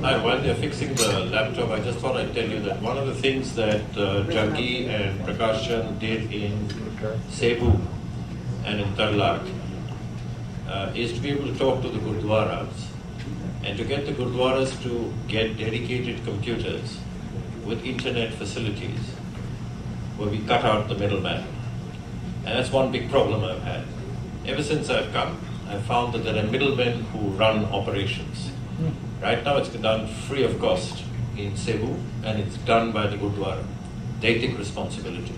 Hi, while they're fixing the laptop, I just thought I'd tell you that one of the things that Jaggi and Prakash Chand did in Cebu and in Tarlac is to be able to talk to the Gurdwaras and to get the Gurdwaras to get dedicated computers with internet facilities where we cut out the middleman. And that's one big problem I've had. Ever since I've come, I've found that there are middlemen who run operations. Right now it's done free of cost in Cebu and it's done by the Gurdwara. They take responsibility.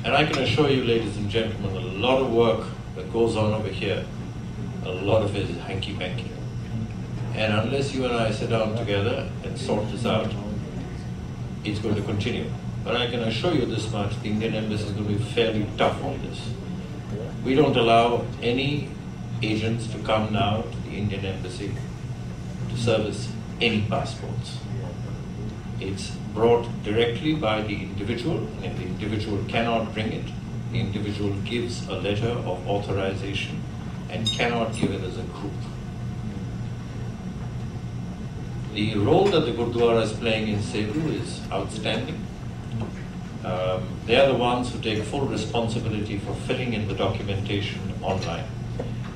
And I can assure you, ladies and gentlemen, a lot of work that goes on over here, a lot of it is hanky-panky. And unless you and I sit down together and sort this out, it's going to continue. But I can assure you this much, the Indian Embassy is going to be fairly tough on this. We don't allow any agents to come now to the Indian Embassy to service any passports. It's brought directly by the individual, and if the individual cannot bring it, the individual gives a letter of authorization and cannot give it as a group. The role that the Gurdwara is playing in Cebu is outstanding. They are the ones who take full responsibility for filling in the documentation online.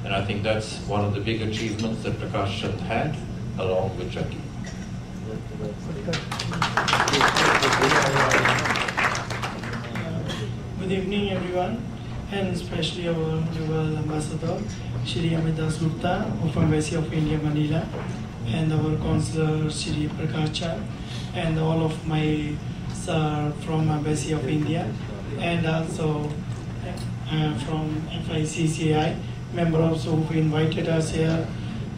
And I think that's one of the big achievements that Prakash Chand had, along with Jaggi. Good evening, everyone, and especially our Honorable Ambassador, Shri Amit Dasgupta from Embassy of India, Manila, and our Consular, Shri Prakash Chand, and all of my sir from Embassy of India, and also from FICCI, members who invited us here.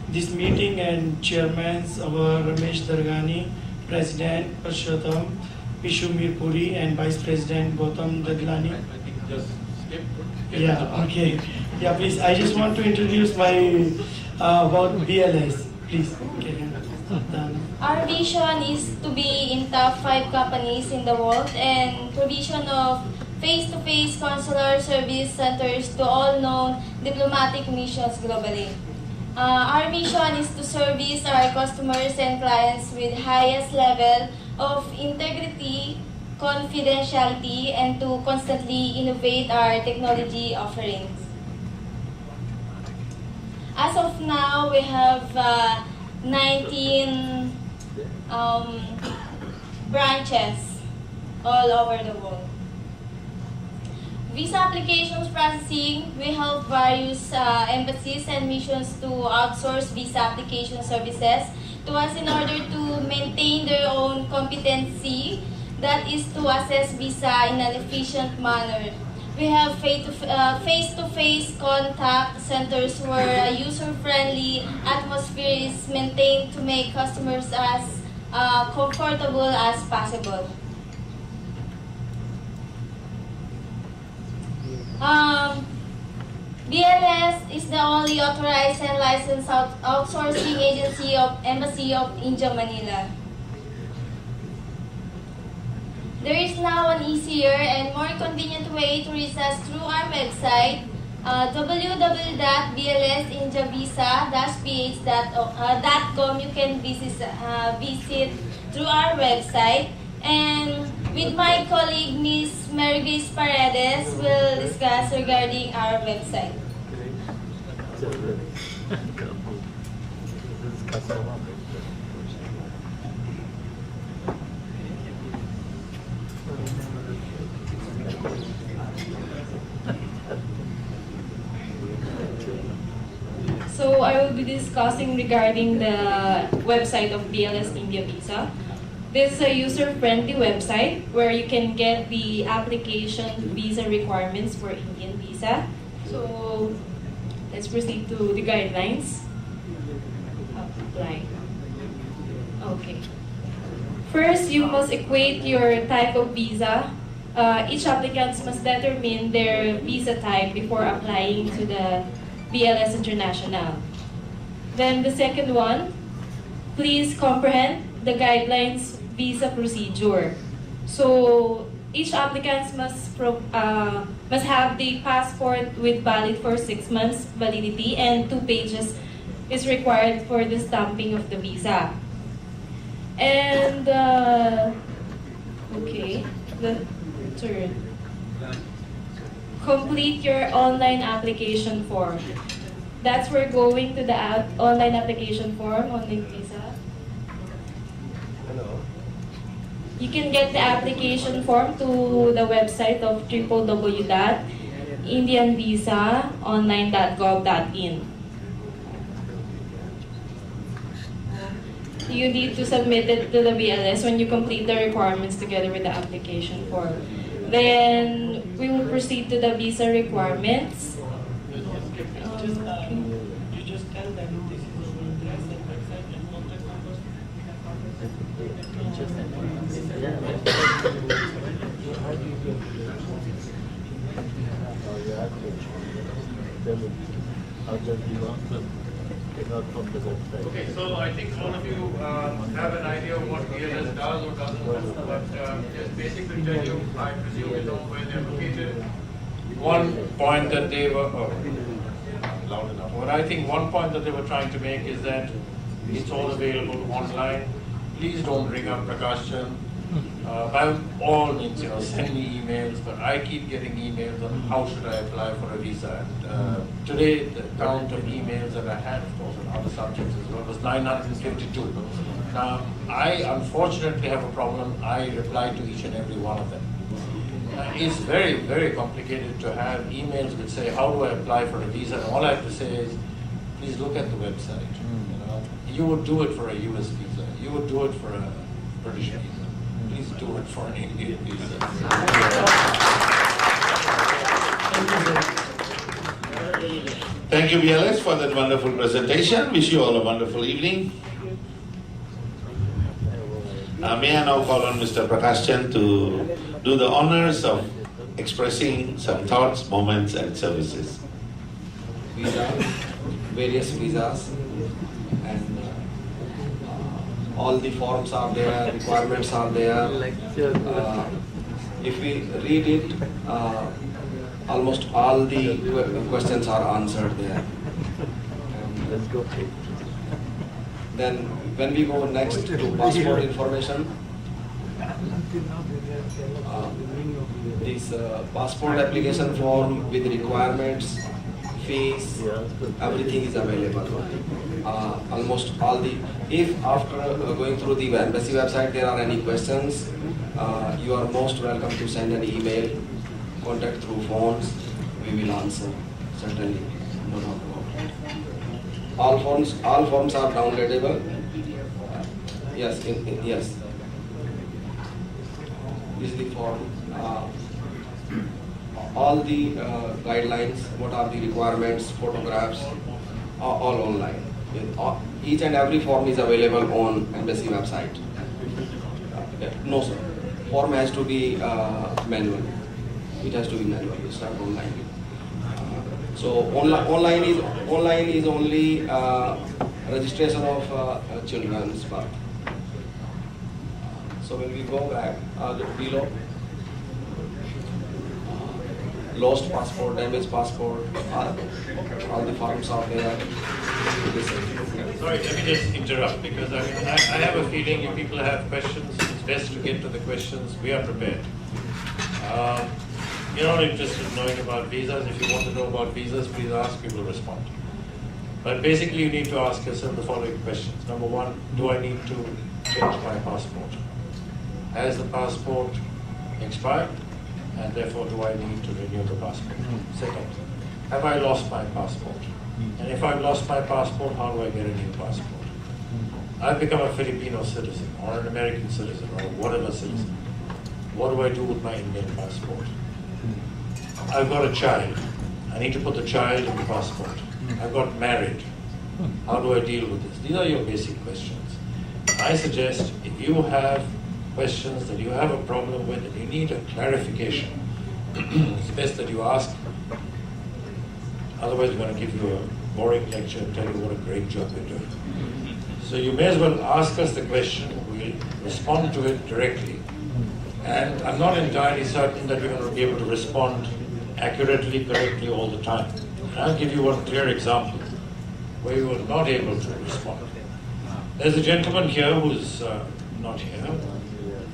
This meeting and chairmen, our Ramesh Dargani, President Parshottam Pishumir Puri, and Vice President Gautam Dadlani. Yeah, okay. Yeah, please. I just want to introduce my about BLS. Please. Okay. Our vision is to be in top 5 companies in the world and provision of face-to-face consular service centers to all known diplomatic missions globally. Our mission is to service our customers and clients with highest level of integrity, confidentiality, and to constantly innovate our technology offerings. As of now, we have 19 branches all over the world. Visa applications processing, we help various embassies and missions to outsource visa application services to us in order to maintain their own competency, that is to assess visa in an efficient manner. We have face-to-face contact centers where a user-friendly atmosphere is maintained to make customers as comfortable as possible. BLS is the only authorized and licensed outsourcing agency of Embassy of India, Manila. There is now an easier and more convenient way to reach us through our website, www.blsindiavisa-ph.com. You can visit through our website. And with my colleague, Ms. Mary Grace Paredes, will discuss regarding our website. So I will be discussing regarding the website of BLS India Visa. This is a user-friendly website where you can get the application visa requirements for Indian visa. So let's proceed to the guidelines. Apply. Okay. First, you must equate your type of visa. Each applicant must determine their visa type before applying to the BLS International. Then the second one, please comprehend the guidelines visa procedure. So each applicant must have the passport with valid for 6 months validity and 2 pages is required for the stamping of the visa. And okay, the third. Complete your online application form. That's where going to the online application form on Link Visa. You can get the application form to the website of www.indianvisaonline.gov.in. You need to submit it to the BLS when you complete the requirements together with the application form. Then we will proceed to the visa requirements. You just tell them this is our address and website and contact numbers. Okay, so I think all of you have an idea of what BLS does or doesn't do, but just basically tell you, I presume you know where they're located. One point that they were, loud enough. What I think one point that they were trying to make is that it's all available online. Please don't bring up Prakashjan. By all means, send me emails, but I keep getting emails on how should I apply for a visa. And today, the count of emails that I had, of course, on other subjects as well, was 952. Now, I unfortunately have a problem. I reply to each and every one of them. It's very, very complicated to have emails that say, how do I apply for a visa? And all I have to say is, please look at the website. You would do it for a US visa. You would do it for a British visa. Please do it for an Indian visa. Thank you, BLS, for that wonderful presentation. Wish you all a wonderful evening. May I now call on Mr. Prakashjan to do the honors of expressing some thoughts, moments, and services. Visa, various visas, and all the forms are there, requirements are there. If we read it, almost all the questions are answered there. Then when we go next to passport information, this passport application form with requirements, fees, everything is available. Almost all the, if after going through the embassy website there are any questions, you are most welcome to send an email, contact through phones, we will answer, certainly, no doubt about it. All forms are downloadable. Yes, yes. This is the form. All the guidelines, what are the requirements, photographs, all online. Each and every form is available on embassy website. No sir, form has to be manual. It has to be manual. It's not online. So online is only registration of children's birth. So when we go back below, lost passport, damaged passport, all the forms are there. Sorry, let me just interrupt because I have a feeling if people have questions, it's best to get to the questions. We are prepared. You're not interested in knowing about visas. If you want to know about visas, please ask, we will respond. But basically you need to ask yourself the following questions. Number one, do I need to change my passport? Has the passport expired? And therefore do I need to renew the passport? Second, have I lost my passport? And if I've lost my passport, how do I get a new passport? I've become a Filipino citizen or an American citizen or whatever citizen. What do I do with my Indian passport? I've got a child. I need to put the child in the passport. I've got married. How do I deal with this? These are your basic questions. I suggest if you have questions that you have a problem with and you need a clarification, it's best that you ask. Otherwise, we're going to give you a boring lecture and tell you what a great job you're doing. So you may as well ask us the question, we'll respond to it directly. And I'm not entirely certain that we're going to be able to respond accurately, correctly all the time. And I'll give you one clear example where we were not able to respond. There's a gentleman here who's not here,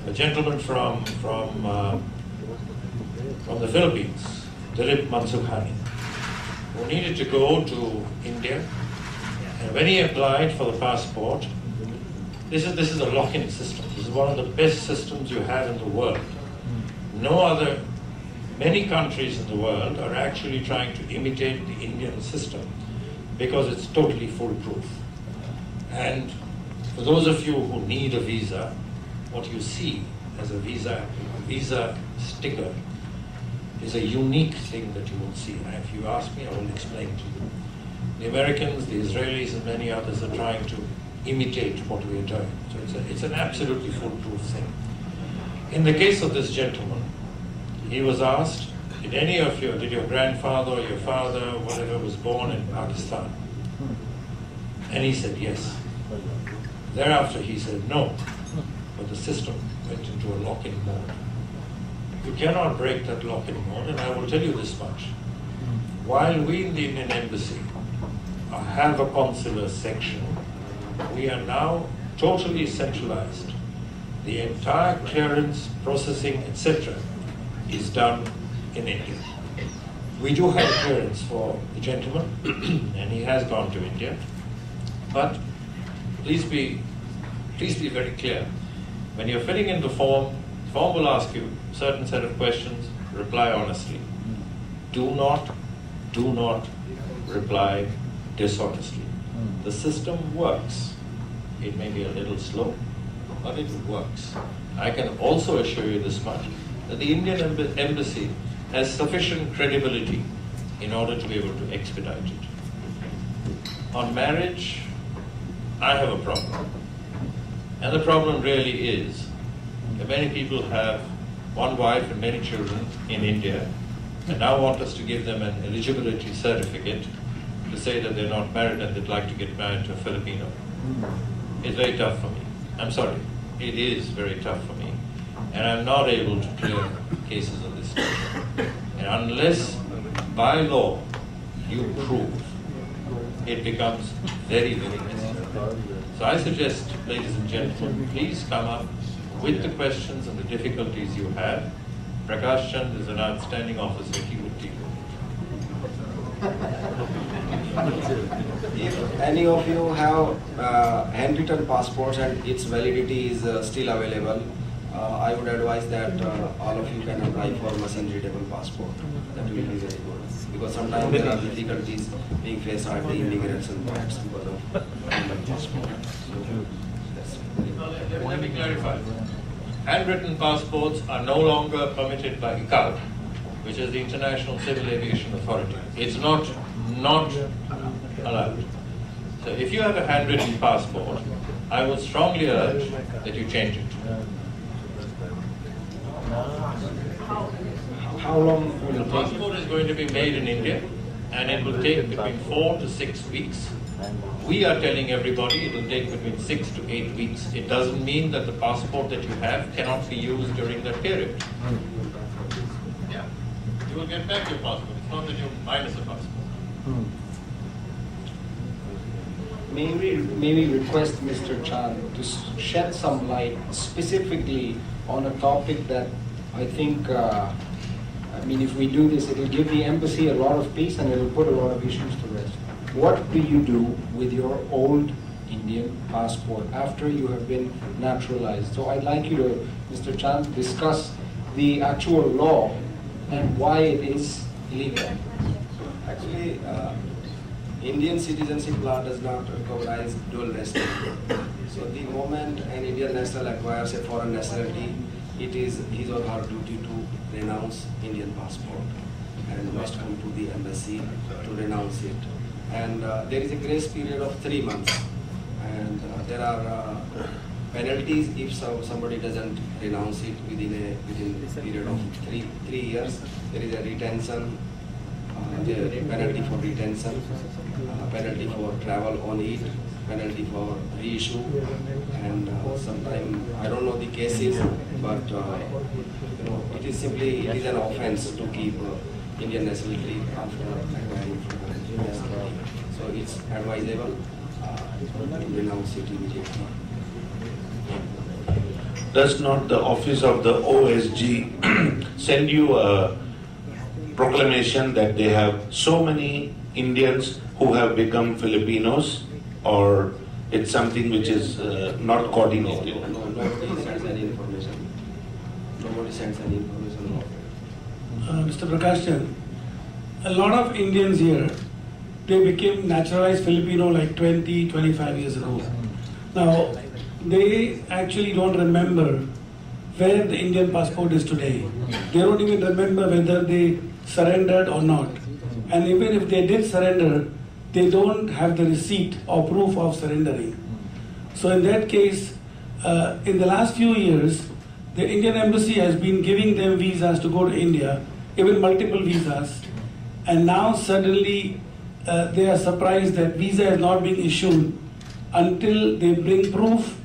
a gentleman from the Philippines, Dilip Mansukhani, who needed to go to India, and when he applied for the passport, this is a lock-in system. This is one of the best systems you have in the world. Many countries in the world are actually trying to imitate the Indian system because it's totally foolproof. And for those of you who need a visa, what you see as a visa sticker is a unique thing that you will see. And if you ask me, I will explain to you. The Americans, the Israelis, and many others are trying to imitate what we are doing. So it's an absolutely foolproof thing. In the case of this gentleman, he was asked, did your grandfather or your father, whatever, was born in Pakistan? And he said yes. Thereafter he said no, but the system went into a lock-in mode. You cannot break that lock-in mode, and I will tell you this much. While we in the Indian Embassy have a consular section, we are now totally centralized. The entire clearance, processing, etc. is done in India. We do have clearance for the gentleman, and he has gone to India. But please be very clear. When you're filling in the form will ask you a certain set of questions, reply honestly. Do not reply dishonestly. The system works. It may be a little slow, but it works. I can also assure you this much, that the Indian Embassy has sufficient credibility in order to be able to expedite it. On marriage, I have a problem. And the problem really is that many people have one wife and many children in India and now want us to give them an eligibility certificate to say that they're not married and they'd like to get married to a Filipino. It's very tough for me. I'm sorry. It is very tough for me. And I'm not able to clear cases of this nature. And unless by law you prove, it becomes very, very messy. So I suggest, ladies and gentlemen, please come up with the questions and the difficulties you have. Prakash Chand is an outstanding officer. He would deal with it. If any of you have handwritten passports and its validity is still available, I would advise that all of you can apply for machine-readable passport. That will be very good. Because sometimes there are difficulties being faced at the immigration points because of handwritten passport. Let me clarify. Handwritten passports are no longer permitted by ICAO, which is the International Civil Aviation Authority. It's not allowed. So if you have a handwritten passport, I would strongly urge that you change it. How long will The it take? passport is going to be made in India, and it will take between 4 to 6 weeks. We are telling everybody it will take between 6 to 8 weeks. It doesn't mean that the passport that you have cannot be used during that period. Yeah, you will get back your passport. It's not that you minus a passport. May we request Mr. Chand to shed some light specifically on a topic that I think, if we do this, it will give the embassy a lot of peace and it will put a lot of issues to rest. What do you do with your old Indian passport after you have been naturalized? So I'd like you to, Mr. Chand, discuss the actual law and why it is illegal. Actually, Indian citizenship law does not recognize dual nationality. So the moment an Indian national acquires a foreign nationality, it is his or her duty to renounce Indian passport and must come to the embassy to renounce it. And there is a grace period of 3 months, and there are penalties if somebody doesn't renounce it within a period of three years. There is a retention, penalty for retention, penalty for travel on it, penalty for reissue, and sometime I don't know the cases, but it is an offense to keep Indian nationality after acquiring Indian nationality. So it's advisable to renounce it immediately. does not the office of the OSG send you a proclamation that they have so many Indians who have become Filipinos, or it's something which is not coordinated? Nobody sends any information. Nobody sends any information about it. Mr. Prakashjan, a lot of Indians here, they became naturalized Filipino like 20, 25 years ago. Now, they actually don't remember where the Indian passport is today. They don't even remember whether they surrendered or not. And even if they did surrender, they don't have the receipt or proof of surrendering. So in that case, in the last few years, the Indian embassy has been giving them visas to go to India, even multiple visas. And now suddenly they are surprised that visa is not being issued until they bring proof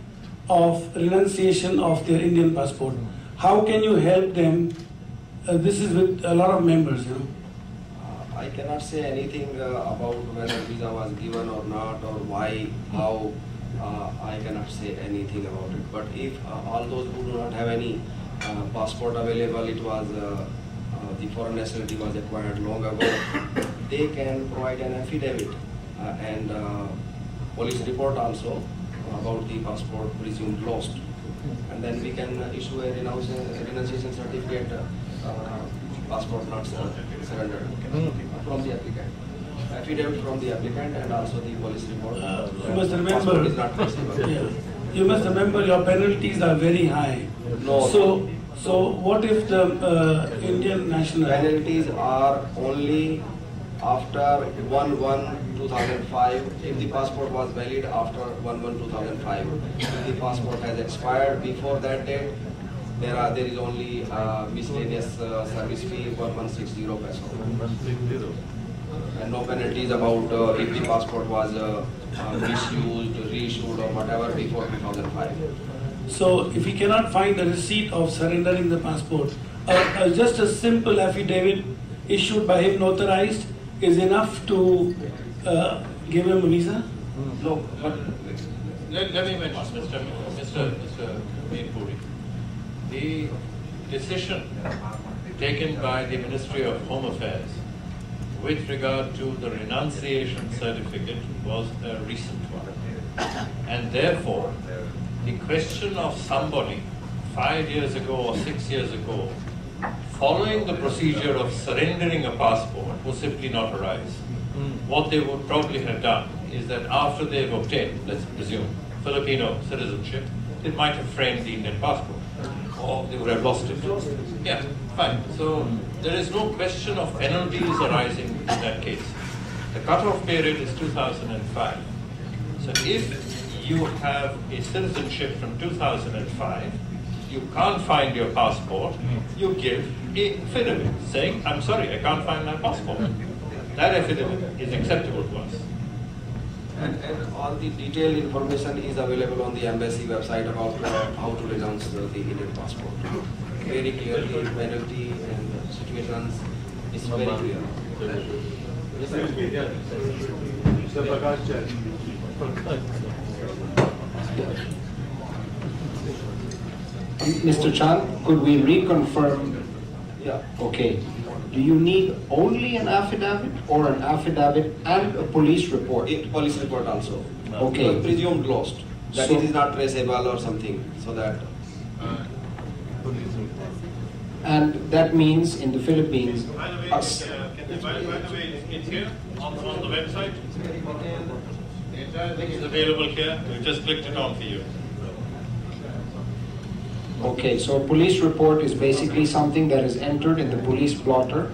of renunciation of their Indian passport. How can you help them? This is with a lot of members, you know. I cannot say anything about whether visa was given or not, or why, how. I cannot say anything about it. But if all those who do not have any passport available, it was the foreign nationality was acquired long ago, they can provide an affidavit and police report also about the passport presumed lost, and then we can issue a renunciation certificate, passport not surrendered from the applicant. Affidavit from the applicant and also the police report. You must remember, Passport is not traceable. yeah, you must remember your penalties are very high. No. So what if the Indian national Penalties are only after 1/1/2005. If the passport was valid after 1/1/2005, if the passport has expired before that date, there is only miscellaneous service fee 1160 peso. And no penalties about if the passport was misused, reissued or whatever before 2005. So if we cannot find the receipt of surrendering the passport, just a simple affidavit issued by him notarized is enough to give him a visa? No, but Let me mention, Mr. Meerpuri, the decision taken by the Ministry of Home Affairs with regard to the renunciation certificate was a recent one. And therefore, the question of somebody 5 years ago or 6 years ago following the procedure of surrendering a passport will simply not arise. What they would probably have done is that after they've obtained, let's presume, Filipino citizenship, they might have framed the Indian passport, or they would have lost it. Yeah, fine. So there is no question of penalties arising in that case. The cutoff period is 2005. So if you have a citizenship from 2005, you can't find your passport, you give a affidavit saying, I'm sorry, I can't find my passport. That affidavit is acceptable to us. and all the detailed information is available on the embassy website about how to renounce the Indian passport. Very clearly, penalty and situations is very clear. Mr. Prakash Chan. Mr. Chan, could we reconfirm? Yeah. Okay. Do you need only an affidavit or an affidavit and a police report? Police report also. Okay. Presumed lost. That So- it is not traceable or something, so that. And that means in the Philippines, By the way, us. it's here on the website. The entire thing is available here. We just clicked it on for you. Okay, so a police report is basically something that is entered in the police blotter,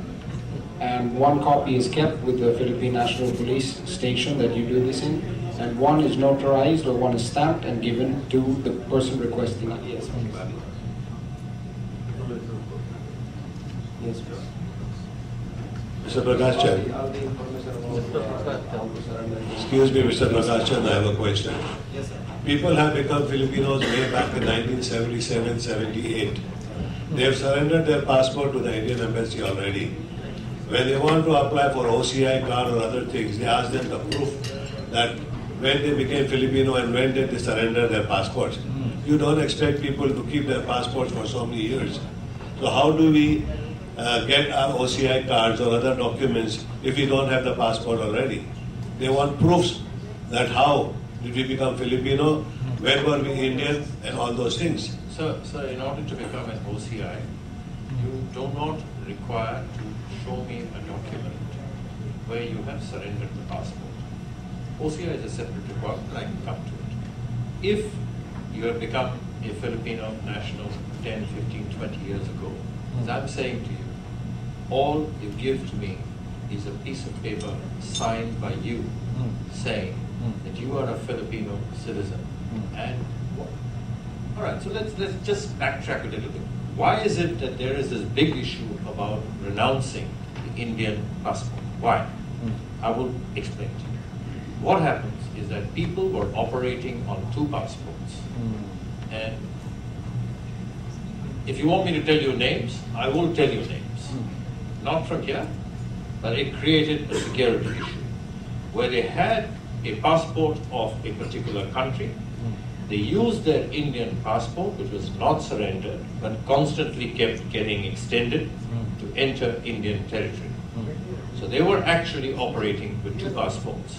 and one copy is kept with the Philippine National Police station that you do this in, and one is notarized or one is stamped and given to the person requesting it. Yes. Yes. Mr. Prakash Chan. All the information about how to surrender. Excuse me, Mr. Prakash Chan, I have a question. Yes, sir. People have become Filipinos way back in 1977, 78. They have surrendered their passport to the Indian embassy already. When they want to apply for OCI card or other things, they ask them the proof that when they became Filipino and when did they surrender their passports. you don't expect people to keep their passports for so many years. So how do we get our OCI cards or other documents if we don't have the passport already? They want proofs that how did we become Filipino, when were we Indian, and all those things. So in order to become an OCI, you do not require to show me a document where you have surrendered the passport. OCI is a separate requirement, I can come to it. If you have become a Filipino national 10, 15, 20 years ago, as I'm saying to you, all you give to me is a piece of paper signed by you saying that you are a Filipino citizen. And all right, so let's just backtrack a little bit. Why is it that there is this big issue about renouncing the Indian passport? Why? I will explain to you. What happens is that people were operating on two passports. And if you want me to tell you names, I will tell you names. Not from here, but it created a security issue where they had a passport of a particular country. They used their Indian passport, which was not surrendered, but constantly kept getting extended to enter Indian territory. So they were actually operating with two passports.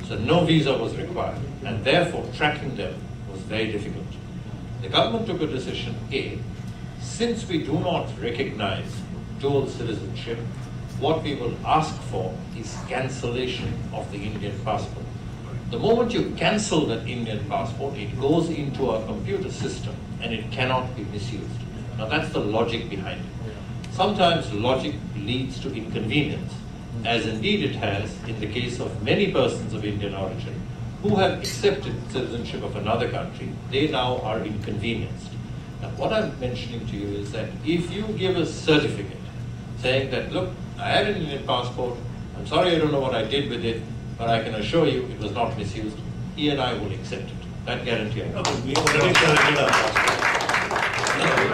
So no visa was required, and therefore tracking them was very difficult. The government took a decision, A, since we do not recognize dual citizenship, what we will ask for is cancellation of the Indian passport. The moment you cancel that Indian passport, it goes into our computer system and it cannot be misused. Now that's the logic behind it. Sometimes logic leads to inconvenience, as indeed it has in the case of many persons of Indian origin who have accepted citizenship of another country. They now are inconvenienced. Now what I'm mentioning to you is that if you give a certificate saying that, look, I had an Indian passport, I'm sorry I don't know what I did with it, but I can assure you it was not misused, he and I will accept it. That guarantee I have. We already surrendered our passport.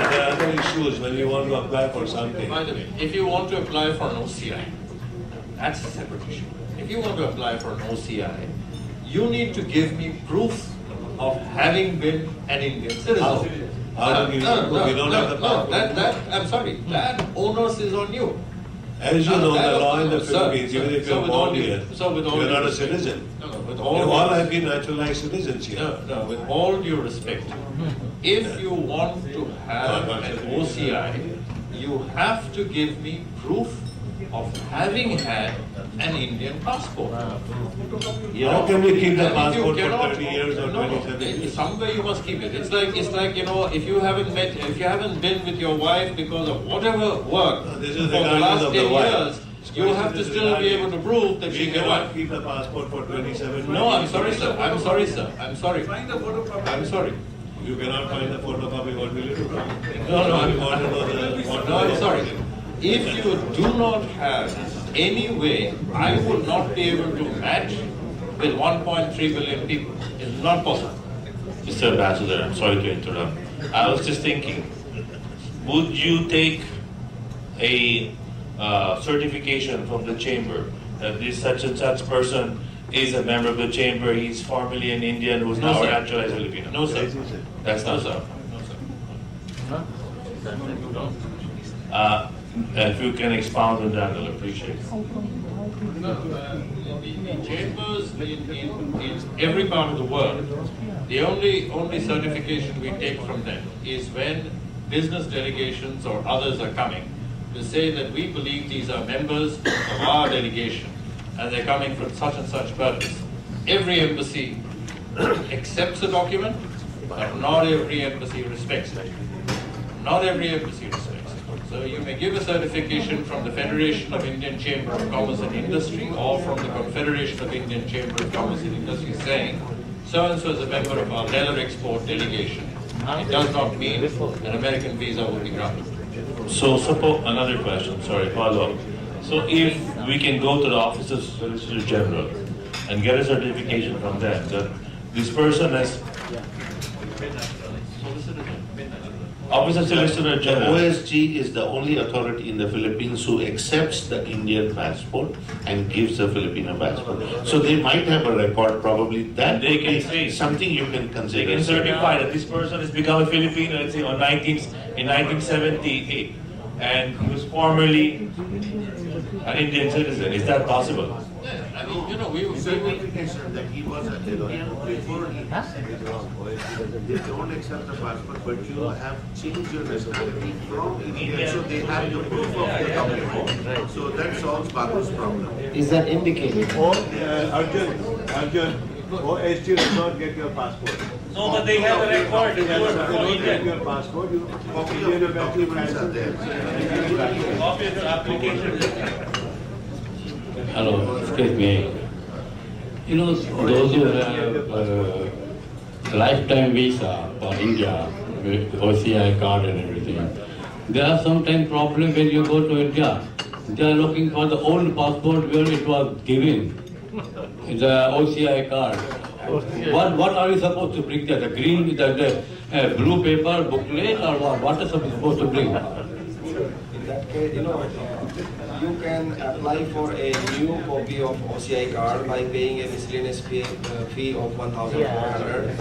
There are other issues when you want to apply for something. By the way, if you want to apply for an OCI, that's a separate issue. If you want to apply for an OCI, you need to give me proof of having been an Indian citizen. How do we have the passport? I'm sorry, that onus is on you. As you know, the law in the Sir, Philippines, even if you're born here, you're not a citizen. With You all all have been naturalized citizens here. No, with all due respect, if you want to have an OCI, you have to give me proof of having had an Indian passport. How can we keep the passport for 30 years or 27 years? Somewhere you must keep it. It's like if you haven't been with your wife because of whatever work for This is the regardless last of 10 the wife. years, you have to still be able to prove that We she's your cannot wife. keep the passport for 27 No, I'm years. sorry, sir. I'm sorry, sir. I'm sorry. Find the photocopy. I'm sorry. You cannot find the photocopy, what will you do? No, We want to know No, I'm sorry. If you do not have any way, I would not be able to match with 1.3 billion people. It's not possible. Mr. Ambassador, I'm sorry to interrupt. I was just thinking, would you take a certification from the chamber that this such and such person is a member of the chamber, he's formerly an Indian who's No, now sir. a naturalized Filipino? No, sir. That's No, not sir. so. No, sir. If you can expound on that, I'll appreciate it. No, the chambers in every part of the world, the only certification we take from them is when business delegations or others are coming to say that we believe these are members of our delegation and they're coming for such and such purpose. Every embassy accepts the document, but not every embassy respects it. Not every embassy respects it. So you may give a certification from the Federation of Indian Chamber of Commerce and Industry or from the Confederation of Indian Chamber of Commerce and Industry saying so-and-so is a member of our leather export delegation. It does not mean an American visa will be granted. So suppose, another question, sorry, follow up. So if we can go to the Office of Solicitor General and get a certification from them that this person has Officer Solicitor The General. OSG is the only authority in the Philippines who accepts the Indian passport and gives the Filipino passport. So they might have a record, probably that They would can be say- something you can They consider. can certify that this person has become a Filipino, let's say, in 1978, and he was formerly an Indian citizen. Is that possible? I mean, you know, we Certification that he was a Indian before he they don't accept the passport, but you have changed your nationality from India, so they have your proof of your document. So that solves Babu's problem. Is that indicated? Or, Arjun, OSG does not get your passport. No, but they have a record. They don't get your passport, you, Copy of Indian your embassy documents are there. Copy of your application. Hello, excuse me. You know, those who have lifetime visa for India with OCI card and everything, there are sometimes problems when you go to India. They are looking for the old passport where it was given, the OCI card. What are we supposed to bring there? The green, the blue paper booklet, or what are we supposed to bring? In that case, you can apply for a new copy of OCI card by paying a miscellaneous fee of 1,400.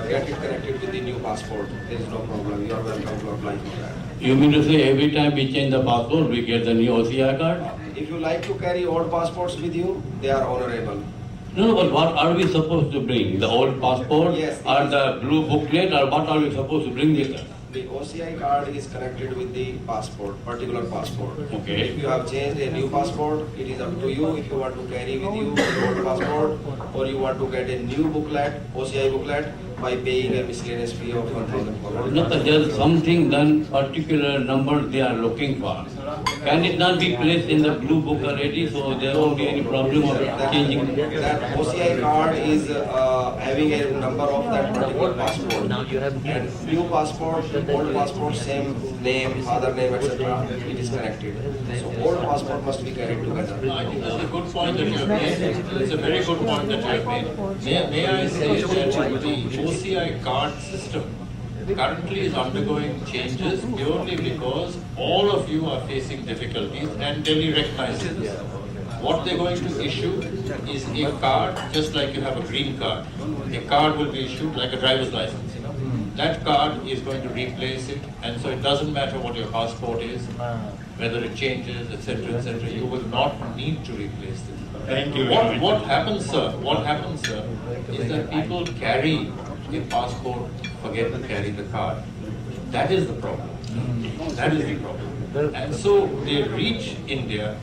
Get it connected with the new passport. There is no problem. You are welcome to apply for that. You mean to say every time we change the passport, we get the new OCI card? If you like to carry old passports with you, they are honorable. No, but what are we supposed to bring? The old passport, Yes. or the blue booklet, or what are we supposed to bring with us? The OCI card is connected with the passport, particular passport. Okay. If you have changed a new passport, it is up to you if you want to carry with you the old passport or you want to get a new booklet, OCI booklet, by paying a miscellaneous fee of 1,400. No, but there is something done, particular number they are looking for. Can it not be placed in the blue book already, so there won't be any problem of changing? That OCI card is having a number of that particular passport. And new passport, old passport, same name, father name, etc. It is connected. So old passport must be carried together. I think that's a good point that you have made. It's a very good point that you have made. May I say that the OCI card system currently is undergoing changes purely because all of you are facing difficulties and Delhi recognizes this. What they're going to issue is a card, just like you have a green card. A card will be issued like a driver's license. That card is going to replace it, and so it doesn't matter what your passport is, whether it changes, etc., you will not need to replace this. Thank you. What happens, sir? What happens, sir, is that people carry a passport, forget to carry the card. That is the problem. That is the problem. And so they reach India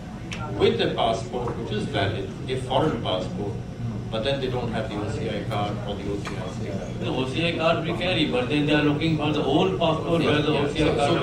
with a passport which is valid, a foreign passport, but then they don't have the OCI card or the OCI. The OCI card we carry, but then they are looking for the old passport where the OCI card So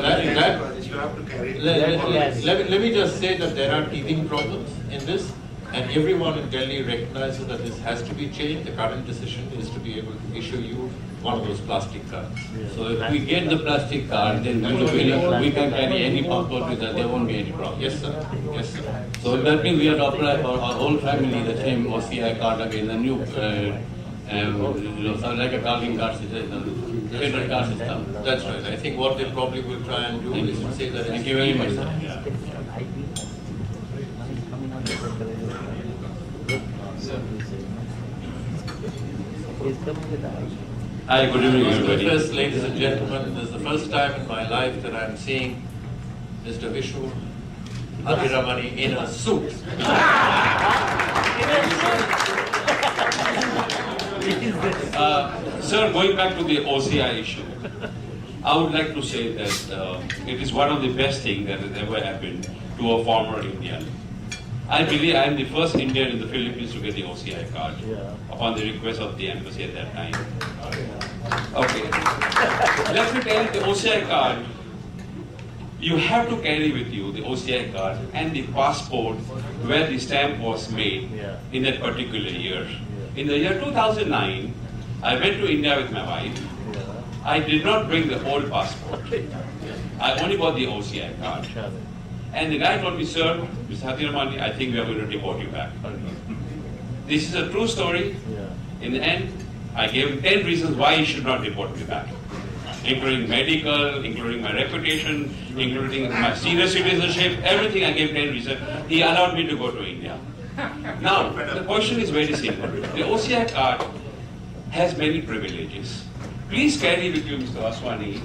is. You have to carry let me just say that there are teething problems in this, and everyone in Delhi recognizes that this has to be changed. The current decision is to be able to issue you one of those plastic cards. So if we get the plastic card, then we can carry any passport with us, there won't be any problem. Yes, sir. Yes, sir. So that means we have to apply for our whole family the same OCI card again, the new, so like a calling card system, federal card system. That's right. I think what they probably will try and do is to say that it's Thank you very much, free. sir. Yeah. Hi, good evening, everybody. First, ladies and gentlemen, this is the first time in my life that I'm seeing Mr. Vishu Abhiramani in a suit. Sir, going back to the OCI issue, I would like to say that it is one of the best things that has ever happened to a former Indian. I believe I am the first Indian in the Philippines to get the OCI card upon the request of the embassy at that time. Okay. Let me tell you, the OCI card, you have to carry with you the OCI card and the passport where the stamp was made in that particular year. In the year 2009, I went to India with my wife. I did not bring the old passport. I only bought the OCI card. And the guy told me, sir, Mr. Hathiramani, I think we are going to deport you back. This is a true story. In the end, I gave him 10 reasons why he should not deport me back. including medical, including my reputation, including my senior citizenship, everything I gave 10 reasons. He allowed me to go to India. Now, the question is very simple. The OCI card has many privileges. Please carry with you, Mr. Aswani,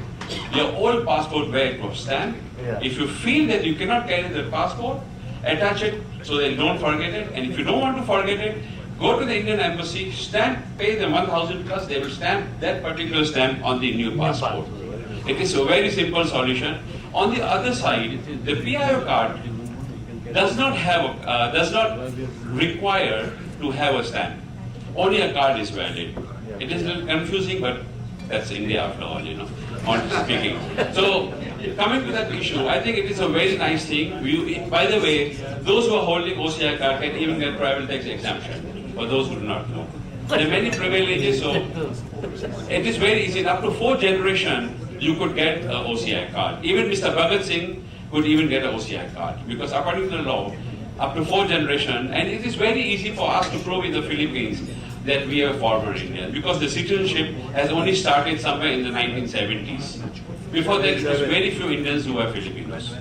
your old passport where it was stamped. If you feel that you cannot carry the passport, attach it so that you don't forget it. And if you don't want to forget it, go to the Indian embassy, stamp, pay them 1,000 plus, they will stamp that particular stamp on the new passport. It is a very simple solution. On the other side, the PIO card does not require to have a stamp. Only a card is valid. It is a little confusing, but that's India after all, honestly speaking. So, coming to that issue, I think it is a very nice thing. By the way, those who are holding OCI card can even get travel tax exemption, for those who do not know. There are many privileges, so it is very easy. Up to 4 generations, you could get an OCI card. Even Mr. Bhagat Singh could even get an OCI card, because according to the law, up to 4 generations, and it is very easy for us to prove in the Philippines that we are former Indian, because the citizenship has only started somewhere in the 1970s. Before that, it was very few Indians who were Filipinos.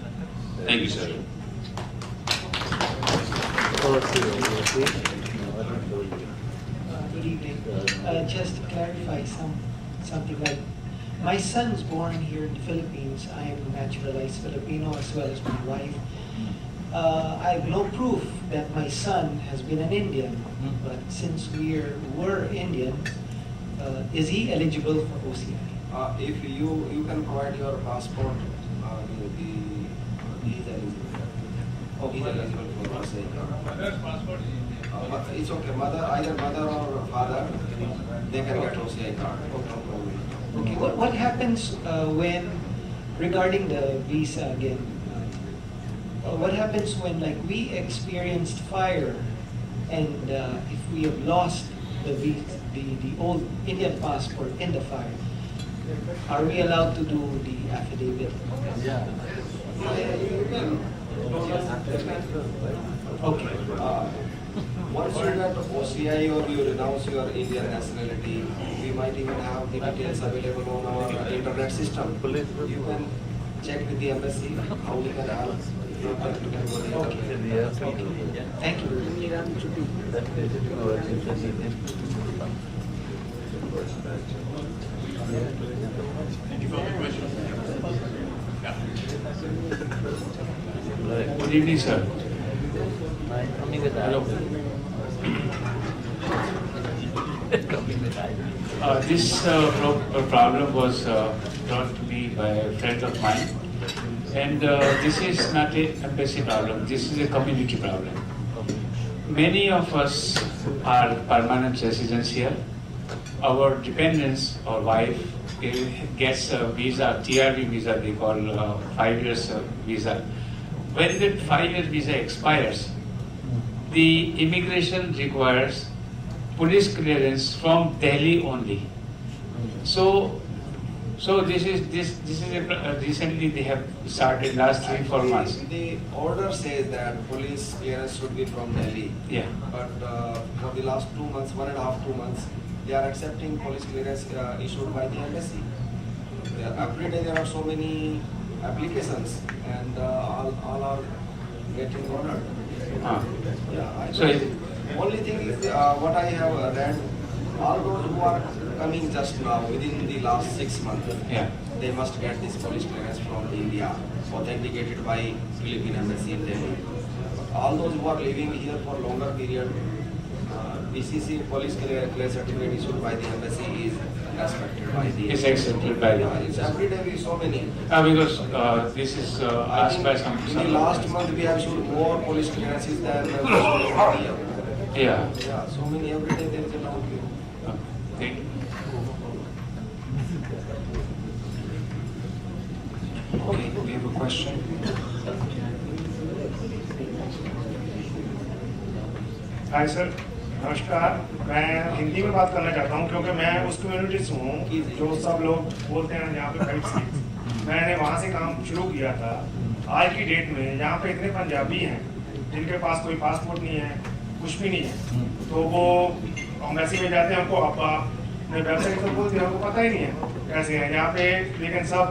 Thank you, sir. Good evening. Just to clarify something like, my son's born here in the Philippines. I am a naturalized Filipino as well as my wife. I have no proof that my son has been an Indian, but since we're Indian, is he eligible for OCI? If you can provide your passport, he is eligible. He is eligible for OCI. It's okay. Either mother or father, they can get OCI card. No problem. Okay. What happens when, regarding the visa again? What happens when, like, we experienced fire, and if we have lost the old Indian passport in the fire, are we allowed to do the affidavit? Yeah. Okay. Once you get OCI or you renounce your Indian nationality, we might even have the details available on our internet system. You can check with the embassy how we can help. Okay. Thank you. Thank you for the question. Good evening, sir. Hello. This problem was brought to me by a friend of mine, and this is not an embassy problem, this is a community problem. Many of us are permanent residents here. Our dependents or wife gets a visa, TRV visa, they call 5 years visa. When that 5-year visa expires, the immigration requires police clearance from Delhi only. So this is recently they have started last 3-4 months. The order says that police clearance should be from Delhi. Yeah. But for the last 2 months, 1.5 2 months, they are accepting police clearance issued by the embassy. Every day there are so many applications, and all are getting honored. Yeah. Only thing is what I have read. All those who are coming just now within the last 6 months, they must get this police clearance from India, authenticated by Philippine Embassy in Delhi. All those who are living here for longer period, BCC police clearance certificate issued by the embassy is respected by the. It's accepted by the. It's every day we so many. Because this is asked by some. In the last month we have issued more police clearances than here. Yeah. Yeah. So many every day there is a long queue. Thank you. Okay, we have a question. Hi sir, नमस्कार। मैं हिंदी में बात करना चाहता हूँ क्योंकि मैं उस कम्युनिटी से हूँ जो सब लोग बोलते हैं यहाँ पे फाइट सीट। मैंने वहाँ से काम शुरू किया था। आज की डेट में यहाँ पे इतने पंजाबी हैं जिनके पास कोई पासपोर्ट नहीं है, कुछ भी नहीं है, तो वो एम्बेसी में जाते हैं, हमको अपने वेबसाइट पर बोलते हैं, हमको पता ही नहीं है। कैसे हैं यहाँ पे, लेकिन सब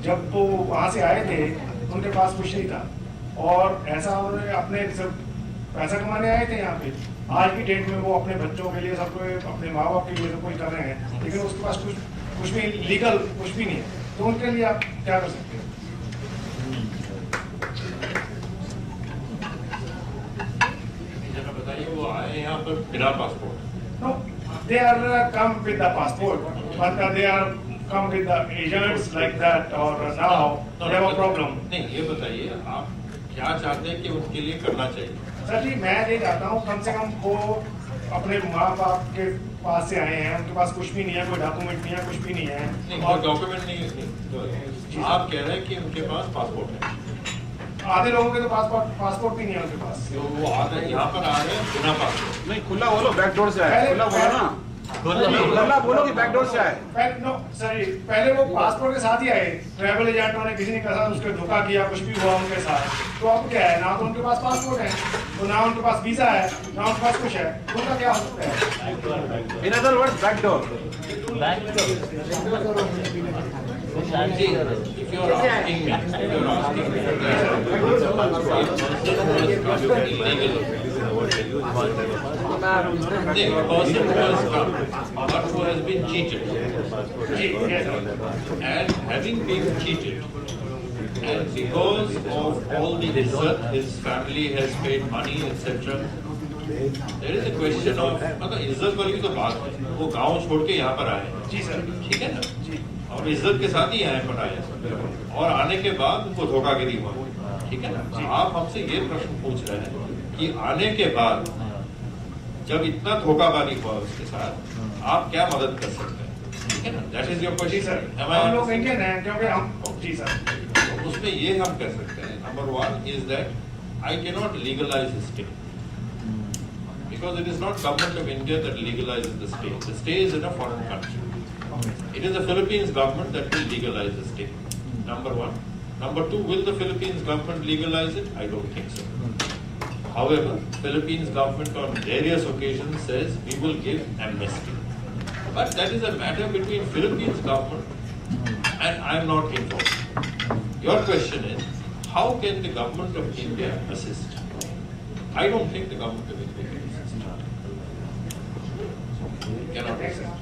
जब वो वहाँ से आए थे उनके पास कुछ नहीं था, और ऐसा उन्होंने अपने सब पैसा कमाने आए थे यहाँ पे। आज की डेट में वो अपने बच्चों के लिए सब अपने माँ बाप के लिए सब कुछ कर रहे हैं, लेकिन उसके पास कुछ भी लीगल कुछ भी नहीं है, तो उनके लिए आप क्या कर सकते हैं? बताइए, वो आए यहाँ पर बिना passport? No, they are come with the passport, but they are come with the agents like that, or now they have a problem. नहीं, ये बताइए आप क्या चाहते हैं कि उनके लिए करना चाहिए? सर जी, मैं ये चाहता हूँ कम से कम वो अपने माँ बाप के पास से आए हैं, उनके पास कुछ भी नहीं है, कोई डॉक्यूमेंट नहीं है, कुछ भी नहीं है। नहीं, और डॉक्यूमेंट नहीं है, तो आप कह रहे हैं कि उनके पास पासपोर्ट है? आधे लोगों के तो पासपोर्ट भी नहीं है उनके पास। तो वो आधे यहाँ पर आ रहे हैं बिना पासपोर्ट? नहीं, खुला बोलो, बैकडोर से आए, खुला बोलो ना, खुला बोलो कि बैकडोर से आए। नो सर, पहले वो पासपोर्ट के साथ ही आए, ट्रैवल एजेंटों ने किसी ने कहा उसके धोखा किया, कुछ भी हुआ उनके साथ, तो अब क्या है, ना तो उनके पास पासपोर्ट है, तो ना उनके पास वीजा है, ना उनके पास कुछ है, उनका क्या हो सकता है? In other words, backdoor. If you are asking me, the person who has come, but who has been cheated, and having been cheated, and because of all the izzat his family has paid money, etc., there is a question of, मतलब इज्जत वाली की तो बात है, वो गांव छोड़ के यहाँ पर आए हैं, जी सर, ठीक है ना, और इज्जत के साथ ही यहाँ पर आए हैं, और आने के बाद उनको धोखागिरी हुआ, ठीक है ना। आप हमसे ये प्रश्न पूछ रहे हैं कि आने के बाद जब इतना धोखाबाजी हुआ उसके साथ, आप क्या मदद कर सकते हैं, ठीक है ना, that is your question sir. हम लोग इंडियन हैं क्योंकि हम, जी सर, उसमें ये हम कह सकते हैं, number one is that I can not legalise stay, because it is not government of India that legalizes the stay. The stay is in a foreign country. It is the Philippines government that will legalize the stay. Number one. Number two, will the Philippines government legalize it? I don't think so. However, Philippines government on various occasions says we will give amnesty. But that is a matter between Philippines government and I am not involved. Your question is, how can the government of India assist? I don't think the government of India can assist. Cannot assist.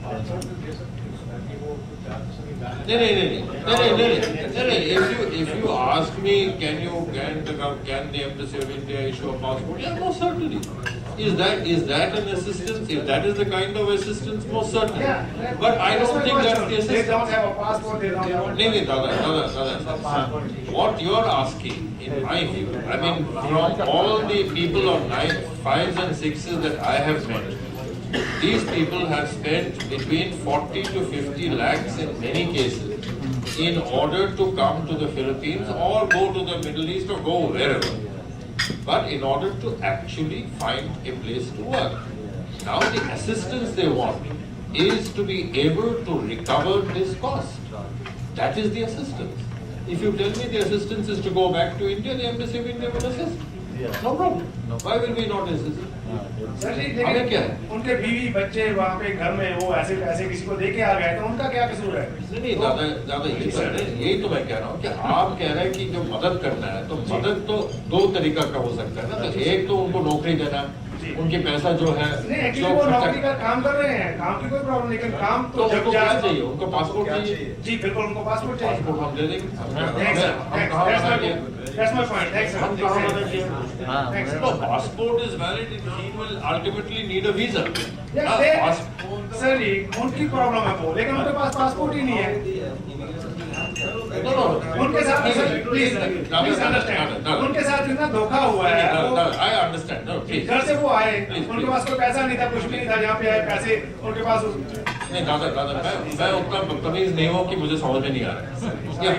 No. If you ask me, can the embassy of India issue a passport? Yeah, most certainly. Is that an assistance? If that is the kind of assistance, most certainly. Yeah, but I don't think that's the they assistance. don't have a passport, they don't have a... Dada. What you are asking, in my view, I mean, from all the people on 5s and 6s that I have met, these people have spent between 40 to 50 lakhs in many cases in order to come to the Philippines or go to the Middle East or go wherever, but in order to actually find a place to work. Now the assistance they want is to be able to recover this cost. That is the assistance. If you tell me the assistance is to go back to India, the embassy of India will assist. No problem. Why will we not assist? Sir ji, हमें क्या है? उनके बीवी बच्चे वहाँ पे घर में वो ऐसे पैसे किसी को दे के आ गए, तो उनका क्या कसूर है? नहीं, दादा यही तो मैं कह रहा हूँ कि आप कह रहे हैं कि जो मदद करना है, तो मदद तो दो तरीका का हो सकता है ना। तो एक तो उनको नौकरी देना, उनके पैसा जो है, नहीं, एक्चुअली वो नौकरी का काम कर रहे हैं, काम की कोई प्रॉब्लम नहीं, लेकिन काम तो जब क्या चाहिए, उनको पासपोर्ट चाहिए। जी बिल्कुल, उनको पासपोर्ट चाहिए। पासपोर्ट हम दे देंगे। That's my point. Thanks, sir. No, passport is valid. He will ultimately need a visa. Sir ji, उनकी प्रॉब्लम है वो, लेकिन उनके पास पासपोर्ट ही नहीं है। No. उनके साथ प्लीज अंडरस्टैंड, उनके साथ इतना धोखा हुआ है। I understand. No, please. घर से वो आए, उनके पास कोई पैसा नहीं था, कुछ भी नहीं था, यहाँ पे आए पैसे उनके पास। नहीं दादा, मैं उतना बदतमीज नहीं हूँ कि मुझे समझ में नहीं आ रहा है।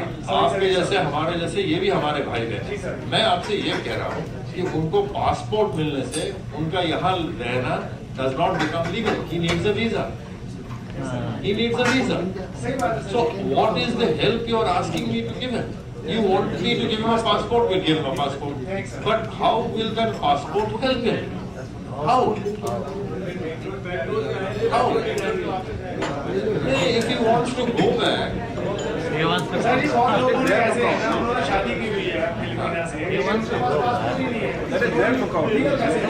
आपके जैसे, हमारे जैसे, ये भी हमारे भाई बहन। मैं आपसे ये कह रहा हूँ कि उनको पासपोर्ट मिलने से उनका यहाँ रहना does not become legal. He needs a visa. He needs a visa. So what is the help you are asking me to give him? You want me to give him a passport? We'll give him a passport. But how will that passport help him? How? if he wants to go back, sir ji बहुत लोगों ने ऐसे हैं ना, उन्होंने शादी की हुई है फिलिपिना से, लेकिन उनके पास पासपोर्ट ही नहीं है। That is their lookout. Legal कैसे है?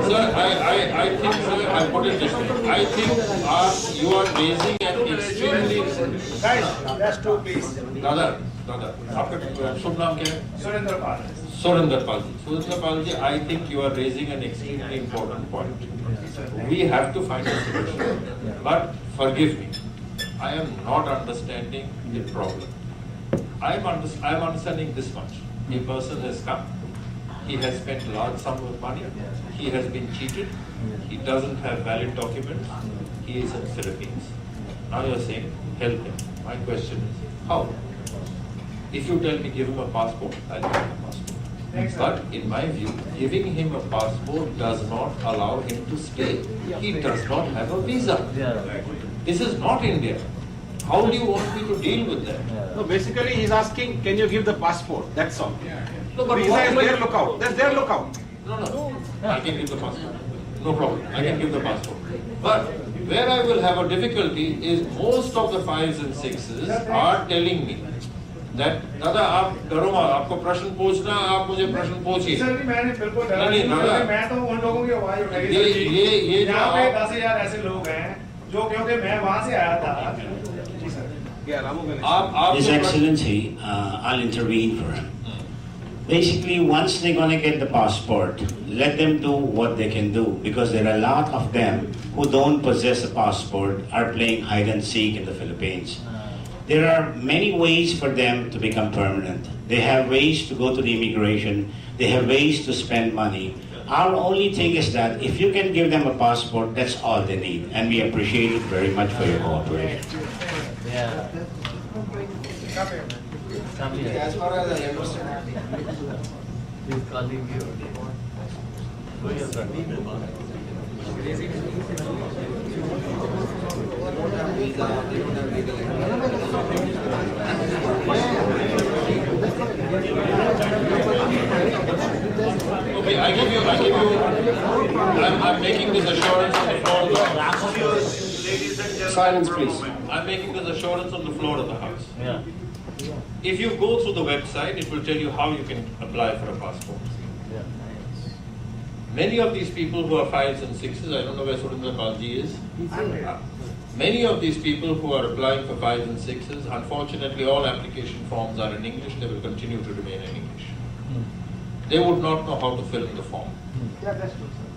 sir, I think, sir, I put it this way. I think you are raising an extremely. Guys, that's two please. दादा, आपका शुभ नाम क्या है? सुरेंद्र पाल। Surinder Palji. Surinder Palji, I think you are raising an extremely important point. We have to find a solution. But forgive me, I am not understanding the problem. I am understanding this much. A person has come, he has spent large sum of money, he has been cheated, he doesn't have valid documents, he is in Philippines. Now you are saying, help him. My question is, how? If you tell me give him a passport, I'll give him a passport. But in my view, giving him a passport does not allow him to stay. He does not have a visa. This is not India. How do you want me to deal with that? No, basically he's asking, can you give the passport? That's all. No, but Visa is their lookout. That's their lookout. No. I can give the passport. No problem. I can give the passport. But where I will have a difficulty is most of the 5s and 6s are telling me that दादा आप डरो मत, आपको प्रश्न पूछना, आप मुझे प्रश्न पूछिए। सर जी मैंने बिल्कुल डरा नहीं, नहीं, मैं तो उन लोगों की आवाज उठाई। ये यहाँ पे 10,000 ऐसे लोग हैं जो क्योंकि मैं वहाँ से आया था। जी sir. His Excellency, I'll intervene for him. Basically, once they're going to get the passport, let them do what they can do, because there are a lot of them who don't possess a passport, are playing hide and seek in the Philippines. There are many ways for them to become permanent. They have ways to go to the immigration. They have ways to spend money. Our only thing is that if you can give them a passport, that's all they need. And we appreciate it very much for your cooperation. As far as I understand, He's calling you. Okay, I'm making this assurance on the floor of the House. Silence, please. I'm making this assurance on the floor of the House. If you go through the website, it will tell you how you can apply for a passport. Many of these people who are 5s and 6s, I don't know where Surinder Palji is. Many of these people who are applying for 5s and 6s, unfortunately all application forms are in English, they will continue to remain in English. They would not know how to fill in the form.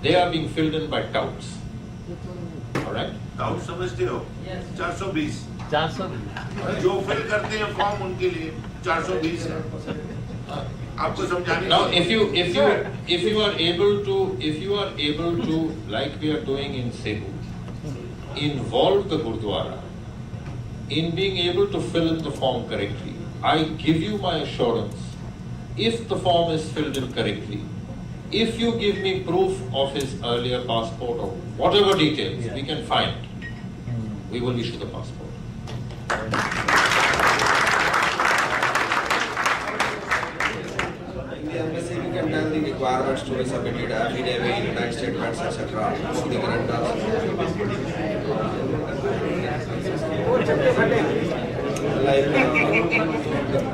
They are being filled in by touts. Alright? Doubt समझते हो? 420 जो fill करते हैं form उनके लिए 420 है। आपको समझाने Now if you are able to like we are doing in Cebu, involve the Gurdwara in being able to fill in the form correctly. I give you my assurance, if the form is filled in correctly, if you give me proof of his earlier passport or whatever details we can find, we will issue the passport. in the embassy you can tell the requirements to be submitted, affidavit, bank statements, etc. for the guarantors. Like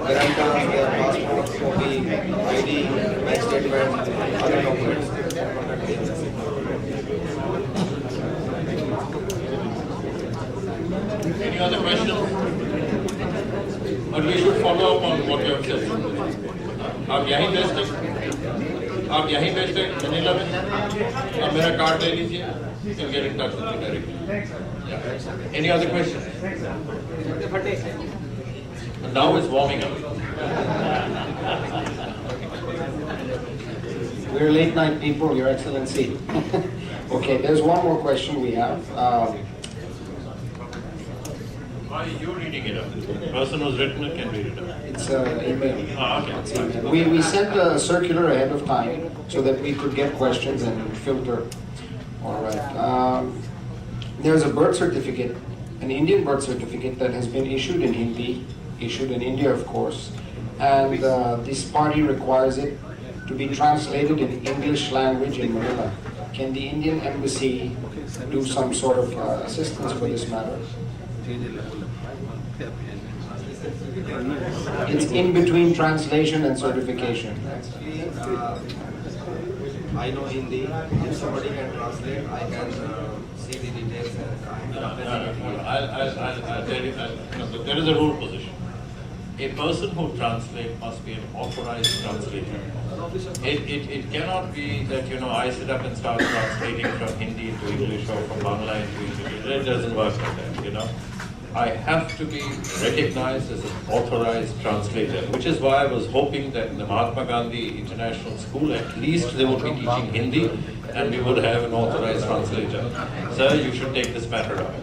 guarantors, their passport copy, ID, bank statement, other documents. Any other questions? But we should follow up on what you have said. आप यहीं best हैं, आप यहीं best हैं Manila में, आप मेरा card ले लीजिए, you can get in touch with me directly. Any other questions? And now it's warming up. We're late night people, Your Excellency. Okay, there's one more question we have. Why are you reading it up? The person who's written it can read it up. It's email. Ah, okay. It's email. We sent a circular ahead of time so that we could get questions and filter. All right. There's a birth certificate, an Indian birth certificate that has been issued in Hindi, issued in India, of course, and this party requires it to be translated in English language in Manila. can the Indian embassy do some sort of assistance for this matter? It's in between translation and certification. Actually, I know Hindi. If somebody can translate, I can see the details and I'll tell you, there is a rule position. A person who translates must be an authorized translator. It cannot be that, I sit up and start translating from Hindi into English or from Bangla into English. It doesn't work like that, I have to be recognized as an authorized translator, which is why I was hoping that in the Mahatma Gandhi International School, at least they would be teaching Hindi and we would have an authorized translator. Sir, you should take this matter up.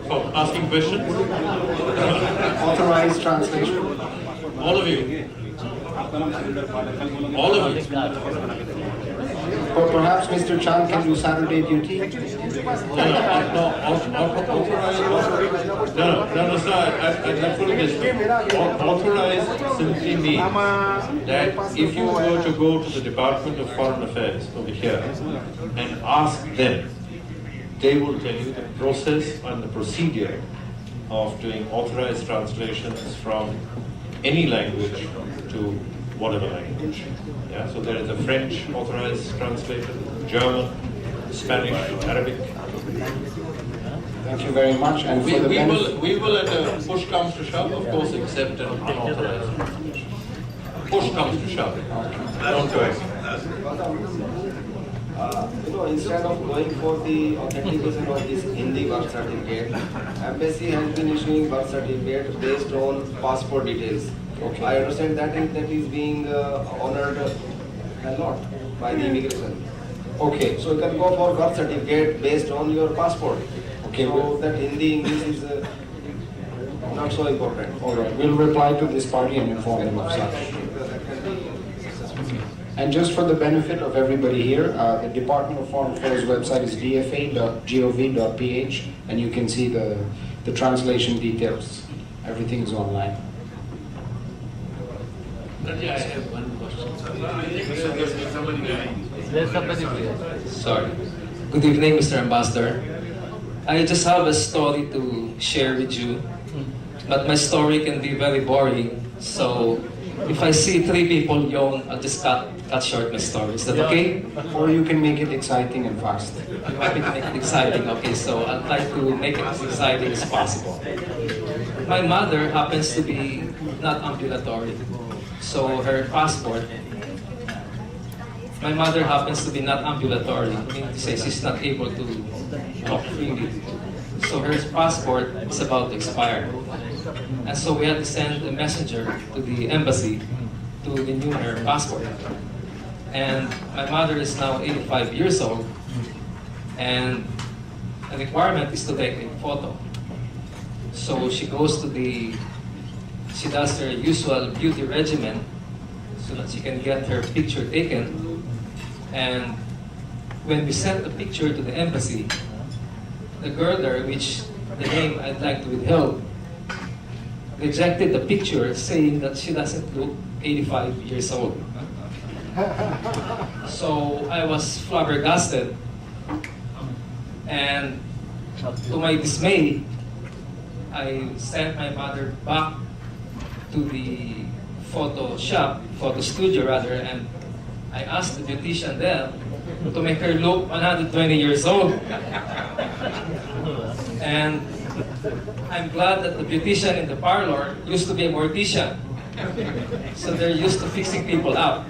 Oh, asking questions? Authorized translation? All of you. All of you. Or perhaps Mr. Chand can do Saturday duty? No, sir, I put it this way. Authorized simply means that if you were to go to the Department of Foreign Affairs over here and ask them, they will tell you the process and the procedure of doing authorized translations from any language to whatever language. Yeah, so there is a French authorized translator, German, Spanish, Arabic. Thank you very much. And we will, at a push comes to shove, of course, accept an unauthorized translation. Push comes to shove. Don't do it. Instead of going for the authentication of this Hindi birth certificate, embassy has been issuing birth certificate based on passport details. Okay. I understand that is being honored a lot by the immigration. Okay. So you can go for birth certificate based on your passport. Okay. So that Hindi, English is not so important. All right. We'll reply to this party and inform them of such. And just for the benefit of everybody here, the Department of Foreign Affairs website is dfa.gov.ph, and you can see the translation details. Everything is online. I have one question. Sorry. Good evening, Mr. Ambassador. I just have a story to share with you, but my story can be very boring, so if I see three people yawn, I'll just cut short my story. Is that okay? Or you can make it exciting and fast. I'm happy to make it exciting. Okay, so I'll try to make it as exciting as possible. My mother happens to be not ambulatory, so her passport. My mother happens to be not ambulatory, meaning to say she's not able to walk freely. So her passport is about to expire. And so we had to send a messenger to the embassy to renew her passport. And my mother is now 85 years old, and the requirement is to take a photo. So she goes to she does her usual beauty regimen so that she can get her picture taken. And when we sent the picture to the embassy, the girl there, which the name I'd like to withhold, rejected the picture saying that she doesn't look 85 years old. So I was flabbergasted, and to my dismay, I sent my mother back to the photo studio rather, and I asked the beautician there to make her look 120 years old. And I'm glad that the beautician in the parlor used to be a mortician. So they're used to fixing people up.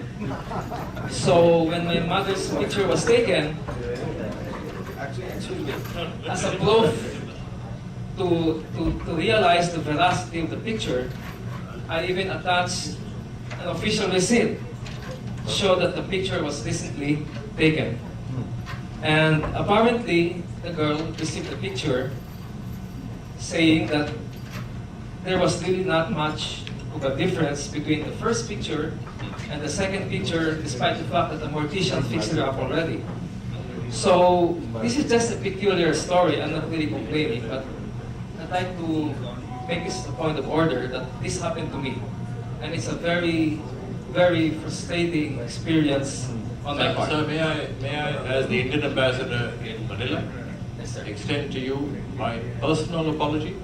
So when my mother's picture was taken, as a proof to realize the veracity of the picture, I even attached an official receipt to show that the picture was recently taken. And apparently, the girl received the picture saying that there was really not much of a difference between the first picture and the second picture, despite the fact that the mortician fixed her up already. So this is just a peculiar story. I'm not really complaining, but I'd like to make this a point of order that this happened to me. And it's a very, very frustrating experience on my part. Sir, may I, as the Indian ambassador in Manila, extend to you my personal apology.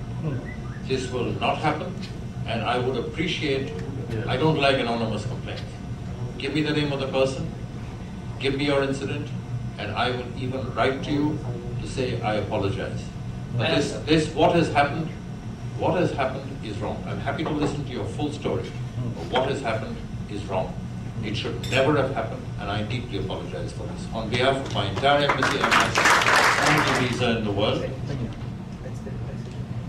This will not happen, and I would appreciate, I don't like anonymous complaints. Give me the name of the person, give me your incident, and I will even write to you to say I apologize. But what has happened is wrong. I'm happy to listen to your full story, but what has happened is wrong. It should never have happened, and I deeply apologize for this. On behalf of my entire embassy and my visa in the world,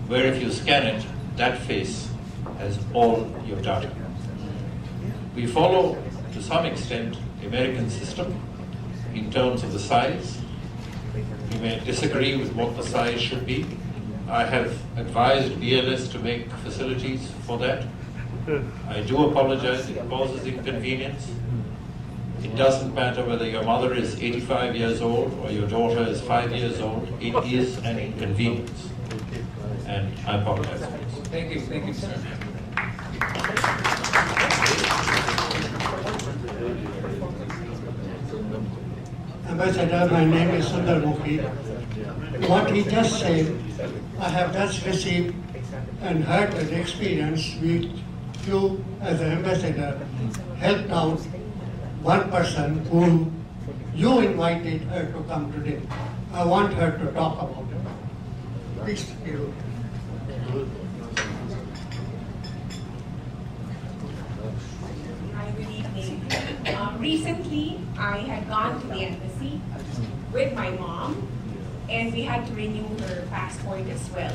where if you scan it, that face has all your data. We follow, to some extent, the American system in terms of the size. You may disagree with what the size should be. I have advised BLS to make facilities for that. I do apologize, it causes inconvenience. It doesn't matter whether your mother is 85 years old or your daughter is 5 years old, it is an inconvenience. And I apologize for this. Thank you, sir. Ambassador, my name is Sundar Mukhi. What he just said, I have just received and heard the experience which you as an ambassador helped out one person who you invited her to come today. I want her to talk about it. Please, you. Hi, good evening. Recently, I had gone to the embassy with my mom, and we had to renew her passport as well.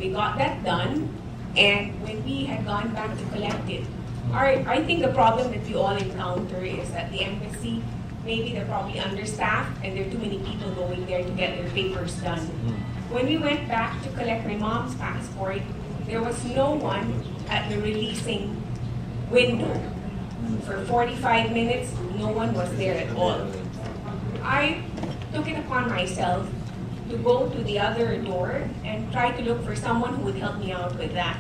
We got that done, and when we had gone back to collect it, I think the problem that we all encounter is that the embassy, maybe they're probably understaffed and there are too many people going there to get their papers done. When we went back to collect my mom's passport, there was no one at the releasing window. For 45 minutes, no one was there at all. I took it upon myself to go to the other door and try to look for someone who would help me out with that.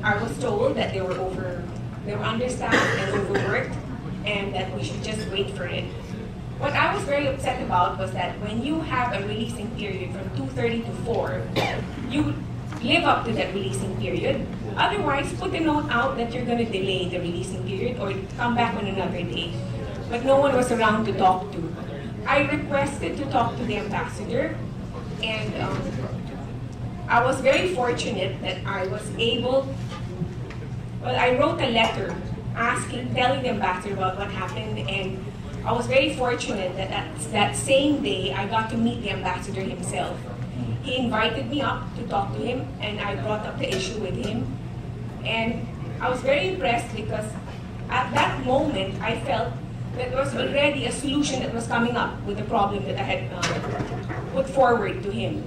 I was told that they were understaffed and overworked, and that we should just wait for it. What I was very upset about was that when you have a releasing period from 2:30 to 4, you live up to that releasing period. Otherwise, put a note out that you're going to delay the releasing period or come back on another day. But no one was around to talk to. I requested to talk to the ambassador, and I was very fortunate that I was able, I wrote a letter telling the ambassador about what happened, and I was very fortunate that that same day I got to meet the ambassador himself. He invited me up to talk to him, and I brought up the issue with him. And I was very impressed because at that moment I felt that there was already a solution that was coming up with the problem that I had put forward to him.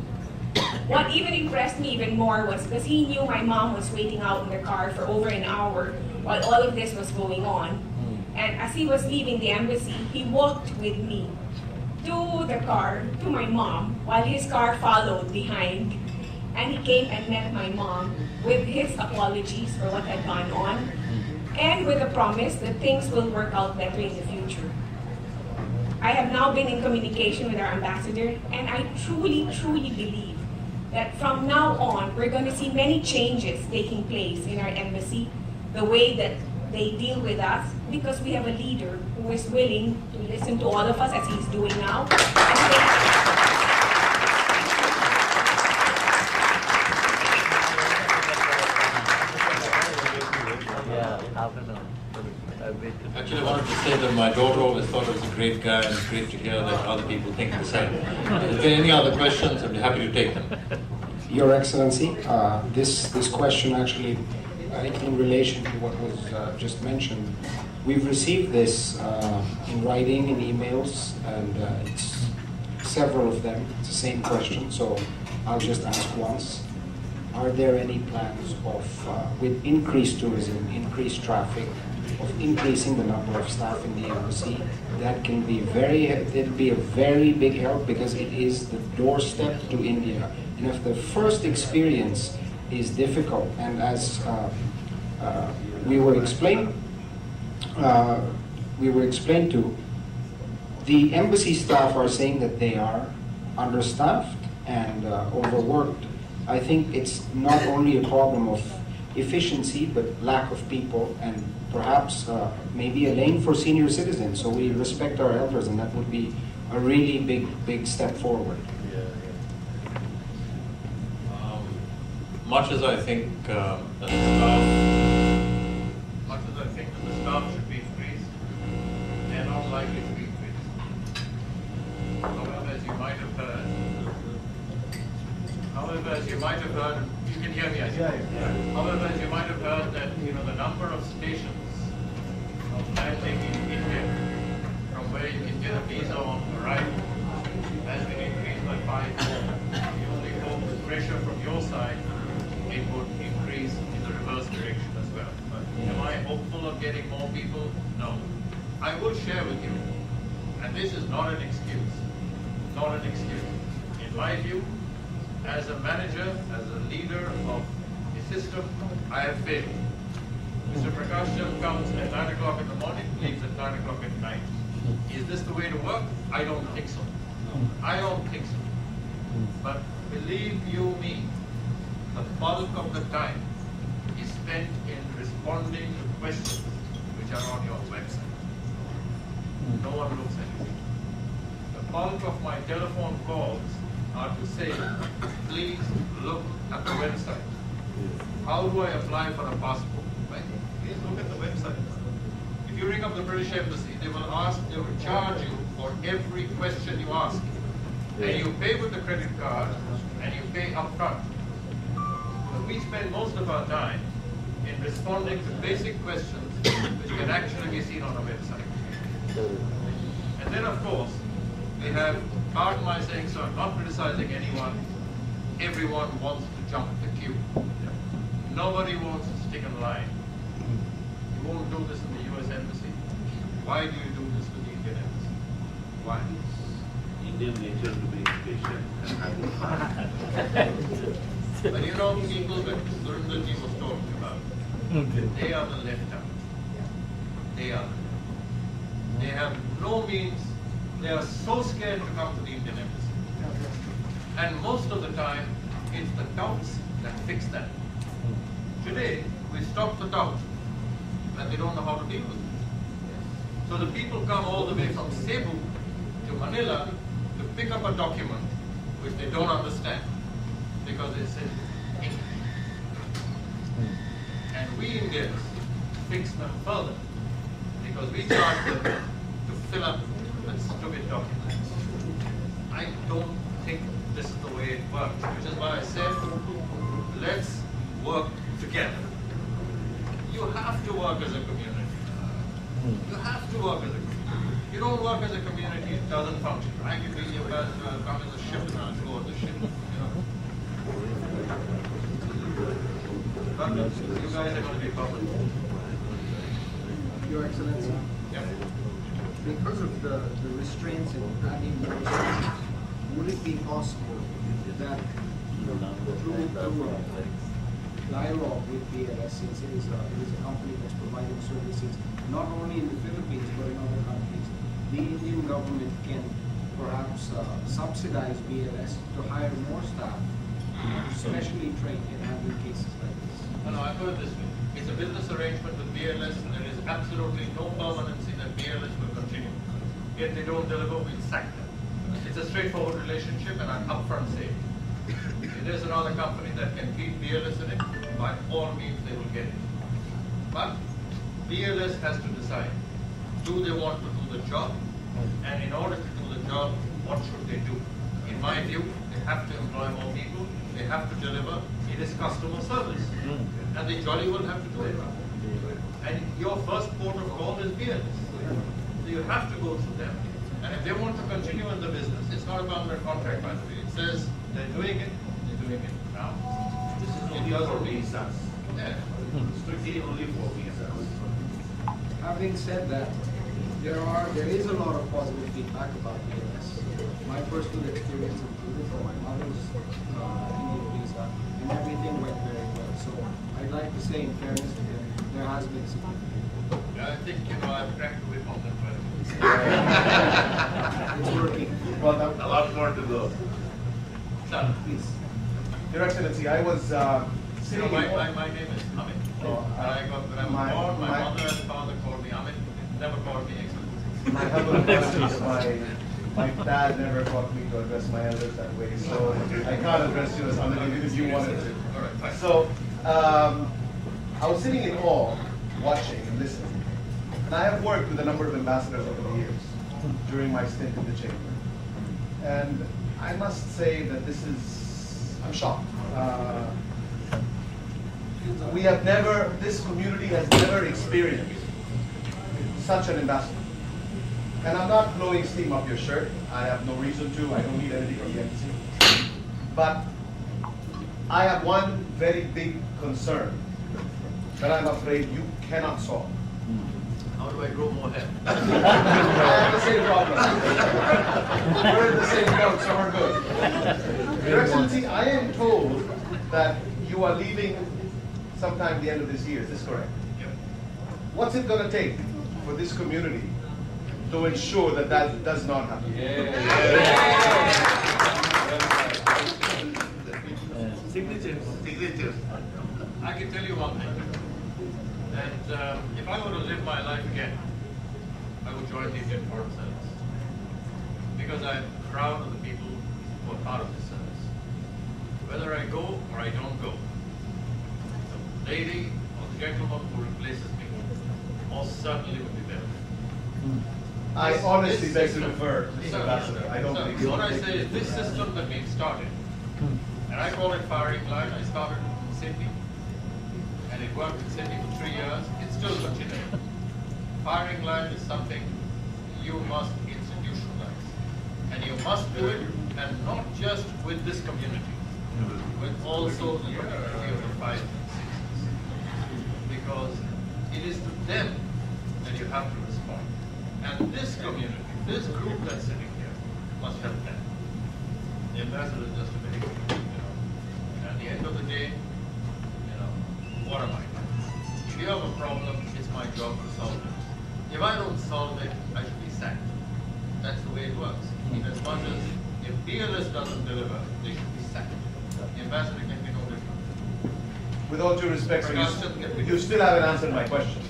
What even impressed me even more was because he knew my mom was waiting out in the car for over an hour while all of this was going on. And as he was leaving the embassy, he walked with me to the car, to my mom, while his car followed behind. And he came and met my mom with his apologies for what had gone on, and with a promise that things will work out better in the future. I have now been in communication with our ambassador, and I truly, truly believe that from now on, we're going to see many changes taking place in our embassy, the way that they deal with us, because we have a leader who is willing to listen to all of us as he's doing now. Actually, I wanted to say that my daughter always thought I was a great guy, and it's great to hear that other people think the same. If there are any other questions, I'd be happy to take them. Your Excellency, this question actually, in relation to what was just mentioned, we've received this in writing, in emails, and it's several of them. It's the same question, so I'll just ask once. Are there any plans of, with increased tourism, increased traffic, of increasing the number of staff in the embassy? That can be it'll be a very big help, because it is the doorstep to India. And if the first experience is difficult, and as we were explained to, the embassy staff are saying that they are understaffed and overworked. I think it's not only a problem of efficiency, but lack of people, and perhaps maybe a lane for senior citizens. So we respect our elders, and that would be a really big step forward. Much as I think that the staff should be increased, they are not likely to be increased. However, as you might have heard, you can hear me, I think. However, as you might have heard that the number of stations of landing in India from where you can get a visa on arrival has been increased by 5 more. You only hope with pressure from your side it would increase in the reverse direction as well. But am I hopeful of getting more people? No. I will share with you, and this is not an excuse, not an excuse. In my view, as a manager, as a leader of a system, I have failed. Mr. Prakash comes at 9 o'clock in the morning, leaves at 9 o'clock at night. Is this the way to work? I don't think so. I don't think so. But believe you me, the bulk of the time is spent in responding to questions which are on your website. No one looks at it. The bulk of my telephone calls are to say, please look at the website. How do I apply for a passport? Right? Please look at the website. If you ring up the British Embassy, they will charge you for every question you ask. And you pay with the credit card and you pay upfront. But we spend most of our time in responding to basic questions which can actually be seen on a website. And then of course, we have, pardon my saying so, I'm not criticizing anyone, everyone wants to jump the queue. Nobody wants to stick in line. You won't do this in the US Embassy. Why do you do this with the Indian Embassy? Why? Indian nature to be patient. But people that Surendraji was talking about, they are the left out. They are. They have no means, they are so scared to come to the Indian Embassy. And most of the time, it's the touts that fix that. Today, we stop the tout, and they don't know how to deal with it. So the people come all the way from Cebu to Manila to pick up a document which they don't understand because it's in English. And we Indians fix them further because we charge them to fill up that stupid documents. I don't think this is the way it works, which is why I said, let's work together. You have to work as a community. You have to work as a community. You don't work as a community, it doesn't function. I can be your ambassador, come as a ship and I'll go on the ship. But you guys are going to be public. Your Excellency. Yeah. Because of the restraints in adding more stations, would it be possible that through dialogue with BLS, since it is a company that's providing services not only in the Philippines but in other countries, the Indian government can perhaps subsidize BLS to hire more staff, especially trained in handling cases like this? No, I put it this way. It's a business arrangement with BLS. There is absolutely no permanency that BLS will continue. If they don't deliver, we'll sack them. It's a straightforward relationship, and I'm upfront saying, if there's another company that can beat BLS in it, by all means they will get it. But BLS has to decide, do they want to do the job? And in order to do the job, what should they do? In my view, they have to employ more people, they have to deliver, it is customer service. And they jolly well have to do it. And your first port of call is BLS. So you have to go through them. And if they want to continue in the business, it's not a permanent contract, by the way. It says they're doing it now. This is only for visas. Yeah. Strictly only for visas. Having said that, there is a lot of positive feedback about BLS. My personal experience included for my mother's Indian visa, and everything went very well. So I'd like to say, in fairness to them, there has been significant. Yeah, I think, I've cracked the whip on that one. It's working. Well, A lot more to go. Sir, please. Your Excellency, I was sitting my in... name is Amit. Oh, when I was born, my mother and father called me Amit, never called me Excellency. My humble apologies, my dad never taught me to address my elders that way, so I can't address you as Amit even if you wanted to. All right, fine. So, I was sitting in awe, watching and listening. And I have worked with a number of ambassadors over the years during my stint in the chamber. And I must say that I'm shocked. This community has never experienced such an ambassador. And I'm not blowing steam up your shirt. I have no reason to. I don't need anything from the embassy. But I have one very big concern that I'm afraid you cannot solve. How do I grow more hair? I have the same problem. We're in the same boat, so we're good. Your Excellency, I am told that you are leaving sometime the end of this year. Is this correct? Yep. What's it going to take for this community to ensure that that does not happen? Signatures. I can tell you one thing. That if I were to live my life again, I would join the Indian Foreign Service. Because I'm proud of the people who are part of this service. Whether I go or I don't go, the lady or the gentleman who replaces me most certainly will be there. I honestly beg to differ, Mr. Ambassador. I don't think so. What I say is this system that we've started, and I call it firing line. I started in Sydney, and it worked in Sydney for 3 years. It's still continuing. Firing line is something you must institutionalize, and you must do it, and not just with this community, but also the community of the 5 and 6s, because it is to them that you have to respond. And this community, this group that's sitting here, must help them. The ambassador is just a very good, and at the end of the day, what am I? If you have a problem, it's my job to solve it. If I don't solve it, I should be sacked. That's the way it works. In as much as if BLS doesn't deliver, they should be sacked. The ambassador can be no different. With all due respect, sir, you still haven't answered my question.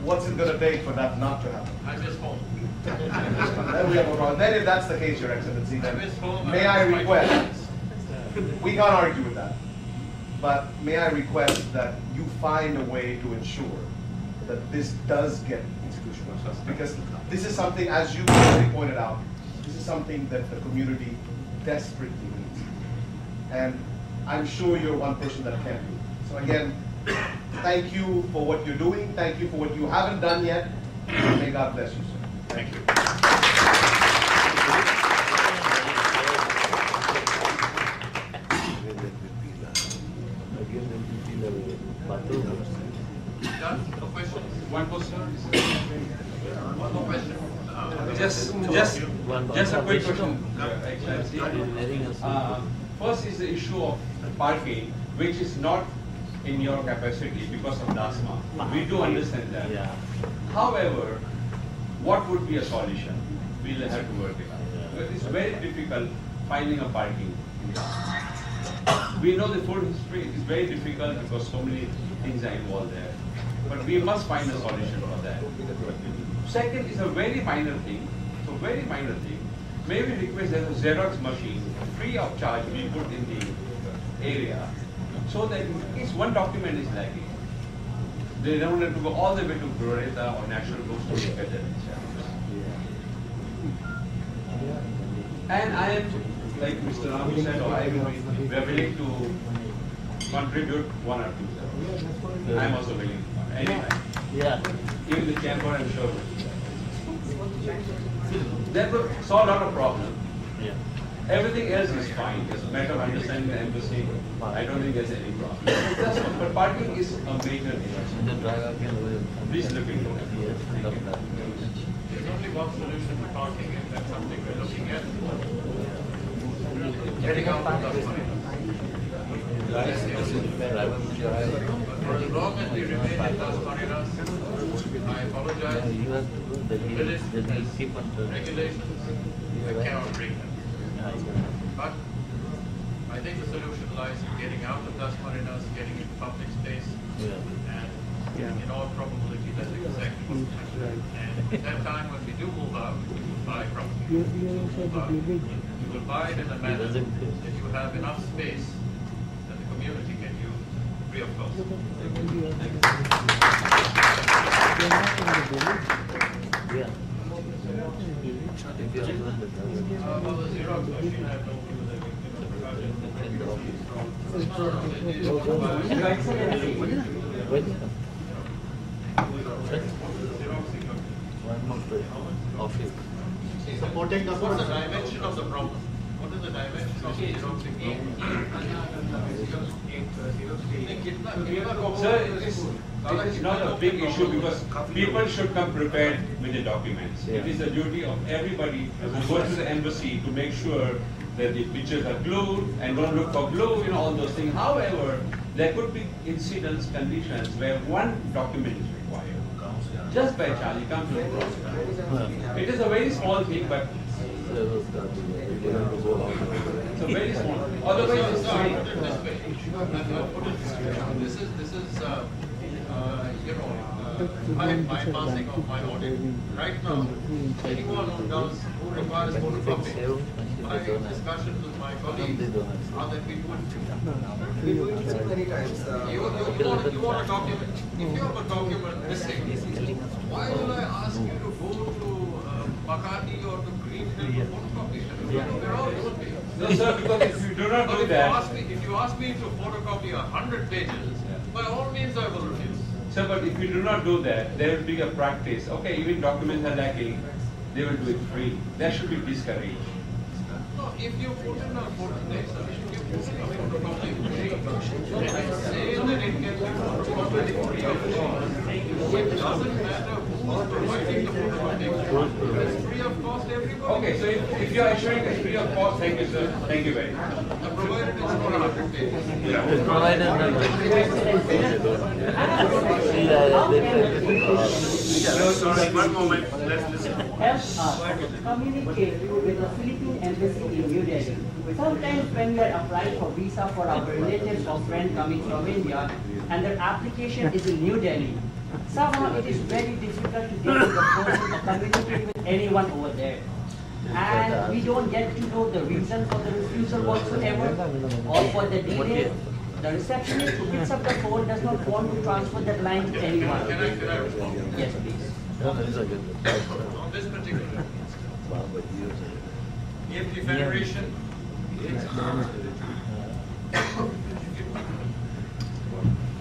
What's it going to take for that not to happen? I miss home. Then we have a problem. Then if that's the case, Your Excellency, then miss home, may I I miss my request, we can't argue with that, but may I request that you find a way to ensure that this does get institutionalized? Because this is something, as you already pointed out, this is something that the community desperately needs. And I'm sure you're one person that can do. So again, thank you for what you're doing. Thank you for what you haven't done yet. May God bless you, sir. Thank you. Done? No questions? One question. One more question. Just a quick question, Excellency. First is the issue of parking, which is not in your capacity because of DASMA. We do understand that. However, what would be a solution? We'll have to work it out. But it's very difficult finding a parking. We know the full history. It is very difficult because so many things are involved there. But we must find a solution for that. Second is a very minor thing. So very minor thing. May we request that a Xerox machine, free of charge, be put in the area, so that in case one document is lacking, they don't have to go all the way to Glorieta or National Books to look at that themselves. And I am, like Mr. Ramu said, or I will be, we are willing to contribute 1 or 2. I am also willing to anytime. Even the chamber, I'm sure. That will solve a lot of problems. Everything else is fine. It's a matter of understanding the embassy. I don't think there's any problem. But parking is a major issue. Please look into it. There's only one solution to parking, and that's something we're looking at. Getting out of that money. That's the only solution. But for as long as we remain in those marinas, I apologize. The village has regulations. I cannot break them. But I think the solution lies in getting out of those marinas, getting into public space, and in all probability that's exactly what's happening. And at that time when we do move out, we will buy property. You will buy it in a manner that you have enough space that the community can use free of cost. Well, the Xerox machine, I don't use it. Supporting the What's the dimension of the problem? What is the dimension of the Sir, it's not a big issue because people should come prepared with the documents. It is the duty of everybody who goes to the embassy to make sure that the pictures are glued and don't look for glue, all those things. However, there could be incidents, conditions where one document is required. Just by chance, you come to the process. It is a very small thing, but it's a very small. Otherwise, it's fine. This is bypassing of my audit. Right now, anyone who requires photocopy, my discussions with my colleagues are that we do it. We do it so many times. You want a document. If you have a document missing, why will I ask you to go to Makati or to Greenhill for photocopy? We're all human beings. No, sir, because if you do not do that... If you ask me to photocopy 100 pages, by all means I will refuse. Sir, but if you do not do that, there will be a practice. Okay, even documents are lacking, they will do it free. That should be discouraged. No, if you put in a photocopy, if you put in a photocopy machine, and say that it can be photocopied free of charge, it doesn't matter who's providing the photocopy. It's free of cost, everybody. Okay, so if you are assuring it's free of cost, thank you, sir. Thank you very much. Provided it's for 100 pages. One moment, let's listen. Help us communicate with the Philippine Embassy in New Delhi. Sometimes when we are applying for visa for our relatives or friends coming from India and their application is in New Delhi, somehow it is very difficult to get to the person or communicate with anyone over there. And we don't get to know the reason for the refusal whatsoever or for the delay. The receptionist who picks up the phone does not want to transfer that line to anyone. Can I respond? Yes, please. On this particular instance, if the Federation takes I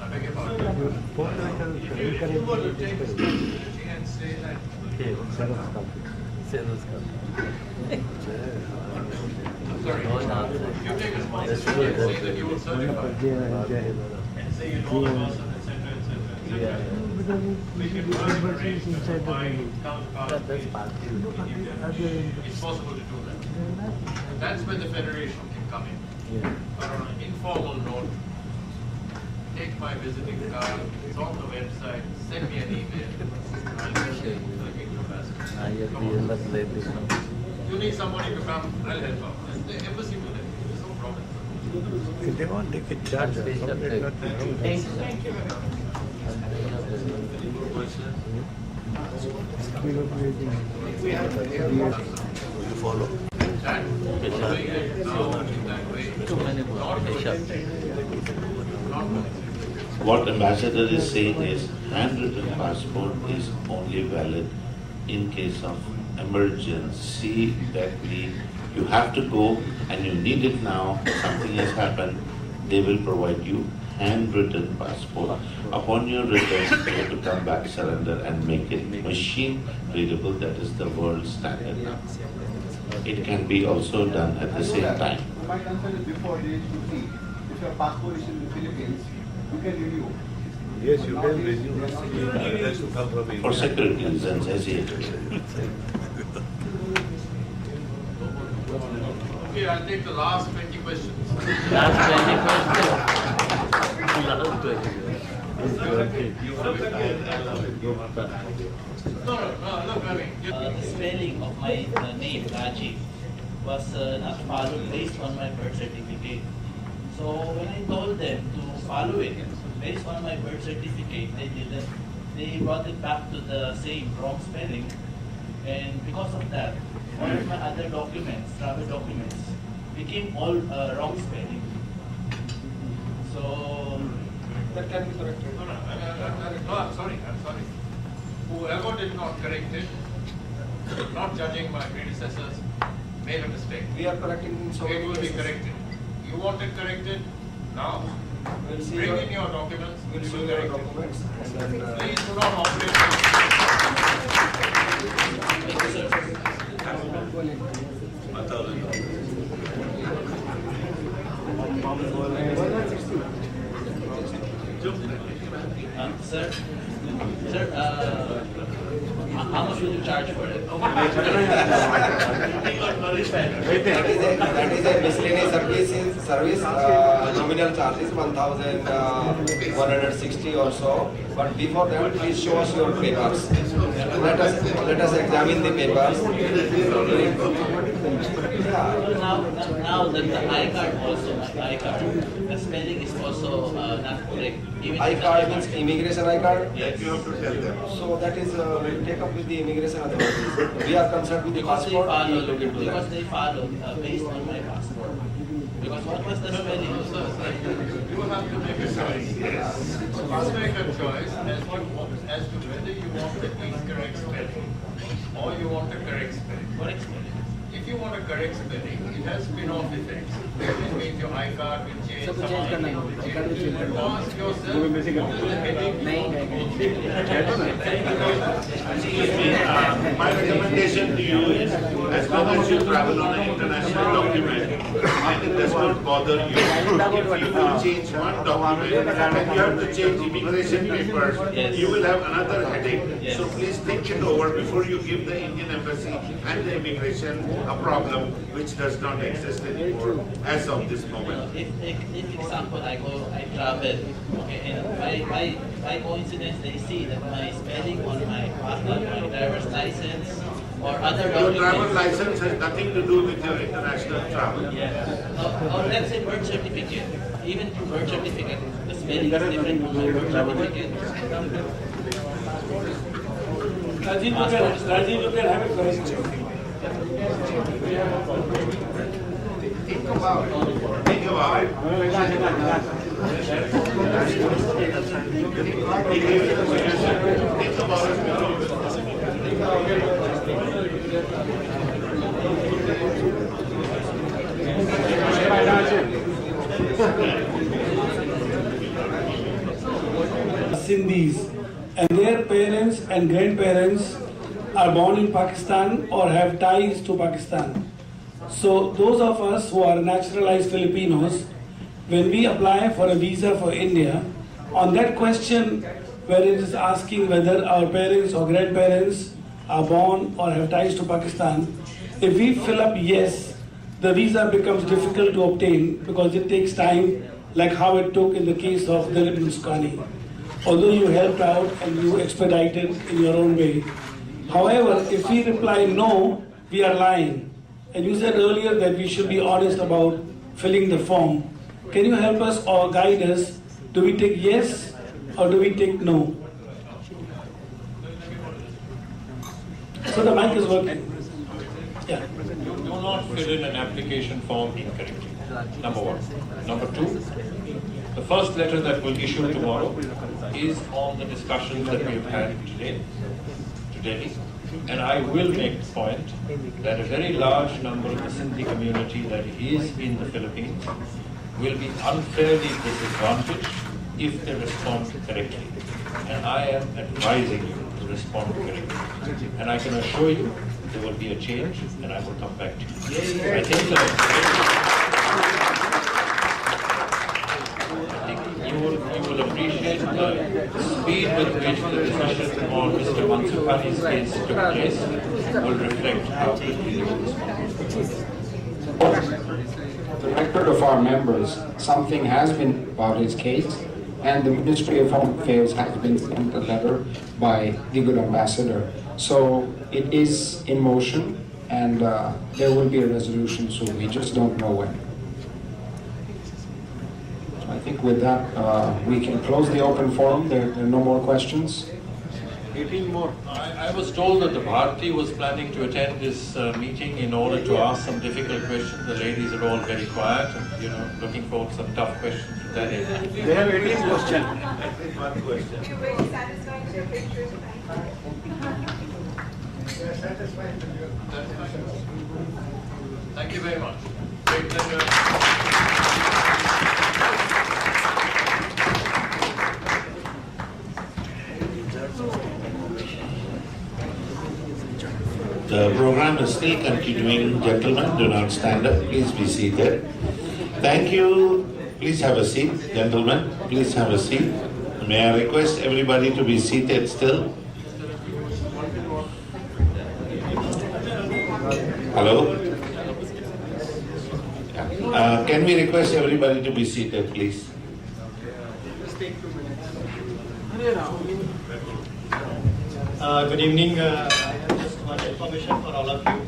beg your pardon. If you were to take responsibility and say that sorry, you take responsibility and say that you will certify and say you know the person, etc., etc., etc. We can work arrangements for buying counterpart in India. It's possible to do that. That's when the Federation can come in. But on an informal note, take my visiting card, it's on the website, send me an email, I'll send it to the King Ambassador. You need somebody to come, I'll help out. The embassy will help you, there's no problem. If they want, they can charge us. Thank you. You follow. What ambassador is saying is handwritten passport is only valid in case of emergency that you have to go and you need it now, something has happened, they will provide you handwritten passport. Upon your return, you have to come back, surrender and make it machine readable, that is the world standard now. It can be also done at the same time. My concern is before they should see if your passport is in the Philippines, you can renew. Yes, you can resume. It has to come from India. For security reasons, as he had. Okay, I'll take the last 20 questions. The spelling of my name, Rajiv, was not followed based on my birth certificate. So when I told them to follow it based on my birth certificate, they didn't. They brought it back to the same wrong spelling, and because of that, all of my other documents, travel documents, became all wrong spelling. So That can be corrected. No, I'm sorry. Whoever did not correct it, not judging my predecessors, made a mistake. We are correcting so It will be corrected. You want it corrected? Now. We'll see Bring your- in your documents. We'll We see will your correct it. documents. And then, Please do not operate. Sir, how much will you charge for it? That is a miscellaneous service. Nominal charge is 1,160 or so. But before that, please show us your papers. Let us examine the papers. Now that the I-card also, my I-card, the spelling is also not correct. I-card means immigration I-card? Yes. You have to tell them. So that is, we'll take up with the immigration authorities. We are concerned with the passport. We will look into that. Because they followed based on my passport. Because what was the spelling? You have to make a choice. You must make a choice as to whether you want the incorrect spelling or you want a correct spelling. Correct spelling. If you want a correct spelling, it has spin-off effects. It means your I-card will change, some ID will change. Ask yourself, what is the heading you want to go Excuse me, my recommendation to you is, as long as you travel on an international document, and it does not bother you, if you will change one document, and you have to change immigration papers, you will have another headache. So please think it over before you give the Indian embassy and the immigration a problem which does not exist anymore as of this moment. If example, I travel, okay, and by coincidence they see that my spelling on my passport, my driver's license, or other Your documents. driver's license has nothing to do with your international travel. Yes. Or let's say birth certificate. Even through birth certificate, the spelling is different from my birth certificate. Rajiv, you can have a question. Think about it. Think about it. Think about Sindhis, and their parents and grandparents are born in Pakistan or have ties to Pakistan. So those of us who are naturalized Filipinos, when we apply for a visa for India, on that question where it is asking whether our parents or grandparents are born or have ties to Pakistan, if we fill up yes, the visa becomes difficult to obtain because it takes time, like how it took in the case of Dilip Muscani. Although you helped out and you expedited in your own way. However, if we reply no, we are lying. And you said earlier that we should be honest about filling the form. Can you help us or guide us? Do we take yes or do we take no? So the mic is working. Yeah. You do not fill in an application form incorrectly. Number one. Number two, the first letter that will issue tomorrow is on the discussions that we have had today, and I will make the point that a very large number of the Sindhi community that is in the Philippines will be unfairly disadvantaged if they respond correctly. And I am advising you to respond correctly. And I can assure you there will be a change and I will come back to you. I think you you will appreciate the speed with which the decision on Mr. Mansukani's case took place will reflect how quickly you will respond. The record of our members, something has been about his case, and the Ministry of Home Affairs has been sent a letter by the good ambassador. So it is in motion, and there will be a resolution soon. We just don't know when. I think with that, we can close the open forum. There are no more questions. 18 more. I was told that the Bharati was planning to attend this meeting in order to ask some difficult questions. The ladies are all very quiet and, looking for some tough questions from that end. They have 18 questions. One question. You're very satisfied with your pictures. Thank you very much. Great pleasure. The program is still continuing. Gentlemen, do not stand up. Please be seated. Thank you. Please have a seat. Gentlemen, please have a seat. May I request everybody to be seated still? Hello? Can we request everybody to be seated, please? Good evening. I have just one information for all of you.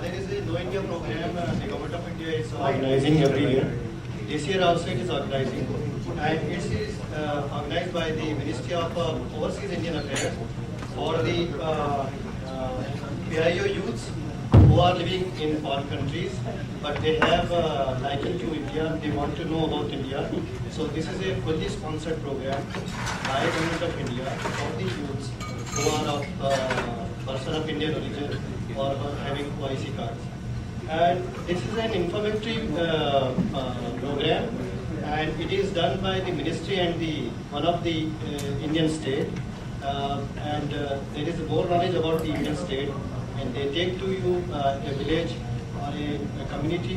There is a No India program the Government of India is organizing every year. This year also it is organizing. And it is organized by the Ministry of Overseas Indian Affairs for the PIO youths who are living in foreign countries, but they have liking to India, they want to know about India. So this is a fully sponsored program by the Government of India for the youths who are of person of Indian origin or having OIC cards. And this is an informative program, and it is done by the ministry and one of the Indian state. There is more knowledge about the Indian state, and they take to you a village or a community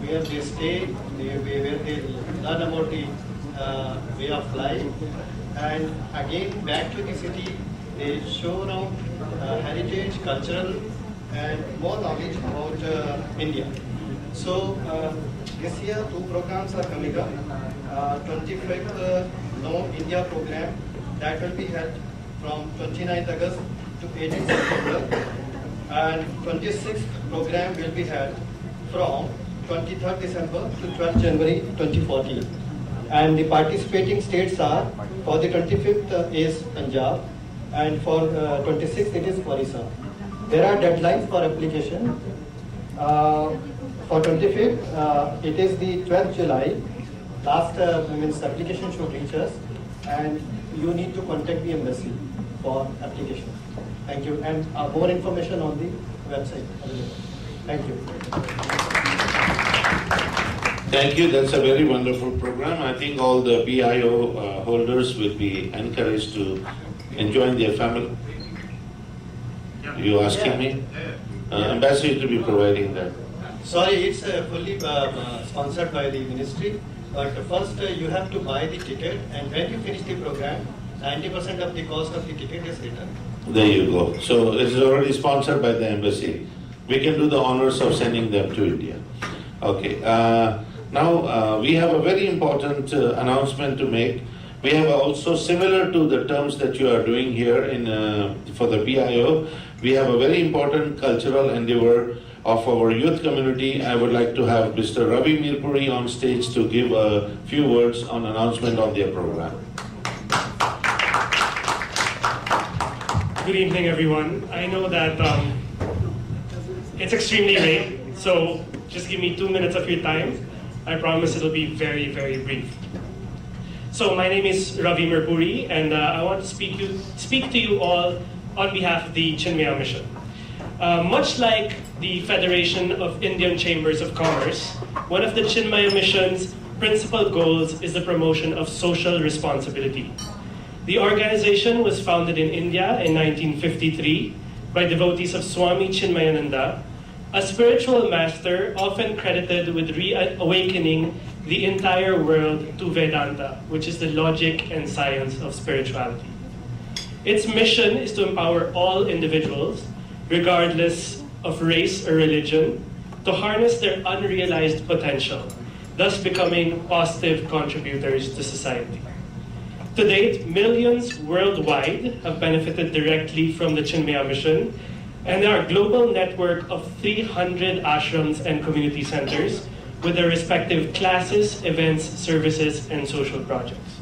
where they stay, where they learn about the way of life, and again back to the city, they show around heritage, cultural, and more knowledge about India. So this year 2 programs are coming up. 25th No India program that will be held from 29th August to 18th September, and 26th program will be held from 23rd December to 12th January 2014. And the participating states are, for the 25th is Punjab, and for 26th it is Orissa. There are deadlines for application. For 25th, it is the 12th July. Last means application should reach us, and you need to contact the embassy for application. Thank you. And more information on the website available. Thank you. Thank you. That's a very wonderful program. I think all the BIO holders will be encouraged to enjoy their family. You asking me? Ambassador to be providing that. Sorry, it's fully sponsored by the ministry. But first you have to buy the ticket, and when you finish the program, 90% of the cost of the ticket is returned. There you go. So it is already sponsored by the embassy. We can do the honors of sending them to India. Okay. Now we have a very important announcement to make. We have also, similar to the terms that you are doing here for the PIO, we have a very important cultural endeavor of our youth community. I would like to have Mr. Ravi Mirpuri on stage to give a few words on announcement of their program. Good evening, everyone. I know that it's extremely late, so just give me 2 minutes of your time. I promise it'll be very, very brief. So my name is Ravi Mirpuri, and I want to speak to you all on behalf of the Chinmaya Mission. Much like the Federation of Indian Chambers of Commerce, one of the Chinmaya Mission's principal goals is the promotion of social responsibility. The organization was founded in India in 1953 by devotees of Swami Chinmayananda, a spiritual master often credited with reawakening the entire world to Vedanta, which is the logic and science of spirituality. Its mission is to empower all individuals, regardless of race or religion, to harness their unrealized potential, thus becoming positive contributors to society. To date, millions worldwide have benefited directly from the Chinmaya mission, and there are a global network of 300 ashrams and community centers with their respective classes, events, services, and social projects.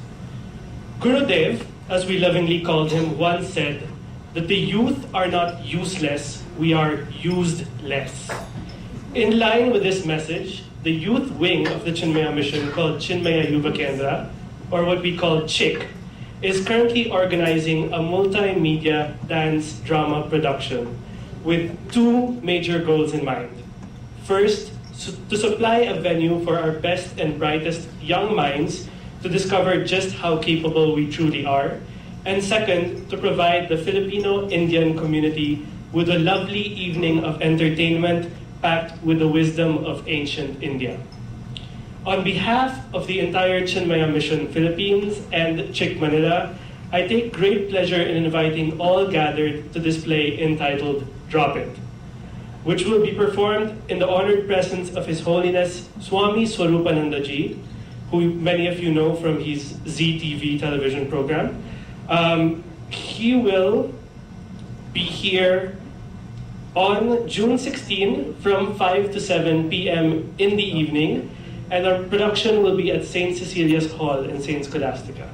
Gurudev, as we lovingly called him, once said that the youth are not useless, we are used less. In line with this message, the youth wing of the Chinmaya mission, called Chinmaya Yuva Kendra, or what we call CHIC, is currently organizing a multimedia dance drama production with two major goals in mind. First, to supply a venue for our best and brightest young minds to discover just how capable we truly are. And second, to provide the Filipino-Indian community with a lovely evening of entertainment packed with the wisdom of ancient India. On behalf of the entire Chinmaya Mission Philippines and CHIC Manila, I take great pleasure in inviting all gathered to this play entitled Drop It, which will be performed in the honored presence of His Holiness Swami Swarupanandaji, who many of you know from his ZTV television program. He will be here on June 16 from 5 to 7 p.m. in the evening, and our production will be at St. Cecilia's Hall in St. Scholastica.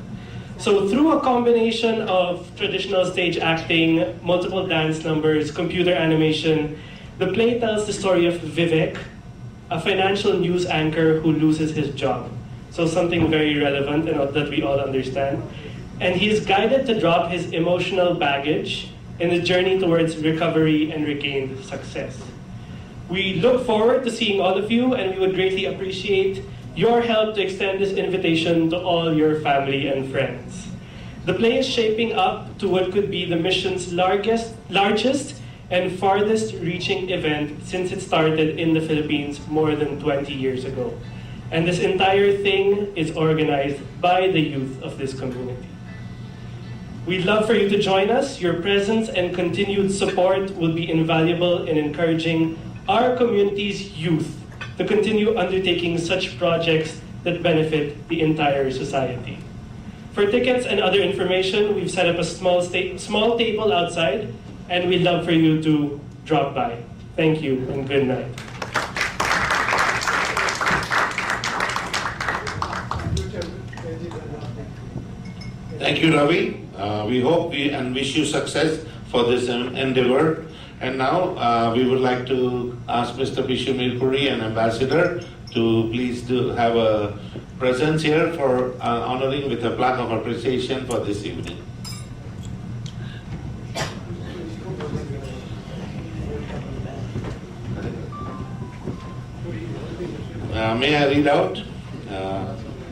So through a combination of traditional stage acting, multiple dance numbers, computer animation, the play tells the story of Vivek, a financial news anchor who loses his job. So something very relevant and that we all understand. And he is guided to drop his emotional baggage in the journey towards recovery and regained success. We look forward to seeing all of you, and we would greatly appreciate your help to extend this invitation to all your family and friends. The play is shaping up to what could be the mission's largest and farthest reaching event since it started in the Philippines more than 20 years ago. And this entire thing is organized by the youth of this community. We'd love for you to join us. Your presence and continued support will be invaluable in encouraging our community's youth to continue undertaking such projects that benefit the entire society. For tickets and other information, we've set up a small table outside, and we'd love for you to drop by. Thank you and good night. Thank you, Ravi. We hope and wish you success for this endeavor. And now we would like to ask Mr. Bishu Mirpuri, an ambassador, to please have a presence here for honoring with a plaque of appreciation for this evening. May I read out?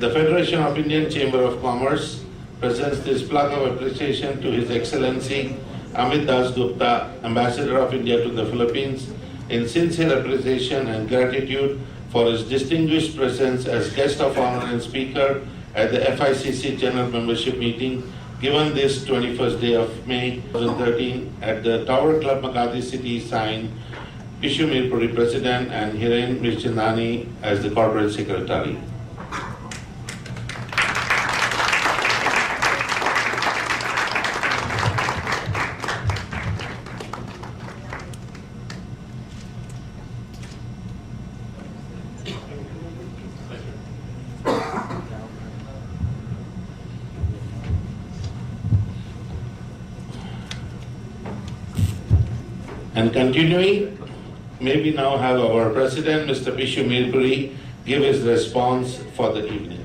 The Federation of Indian Chamber of Commerce presents this plaque of appreciation to His Excellency Amit Dasgupta, Ambassador of India to the Philippines, in sincere appreciation and gratitude for his distinguished presence as guest of honor and speaker at the FICC General Membership Meeting given this 21st day of May 2013 at the Tower Club, Makati City, signed Bishu Mirpuri, President, and Hiren Mirchandani as the Corporate Secretary. And continuing, may we now have our President, Mr. Bishu Mirpuri, give his response for the evening.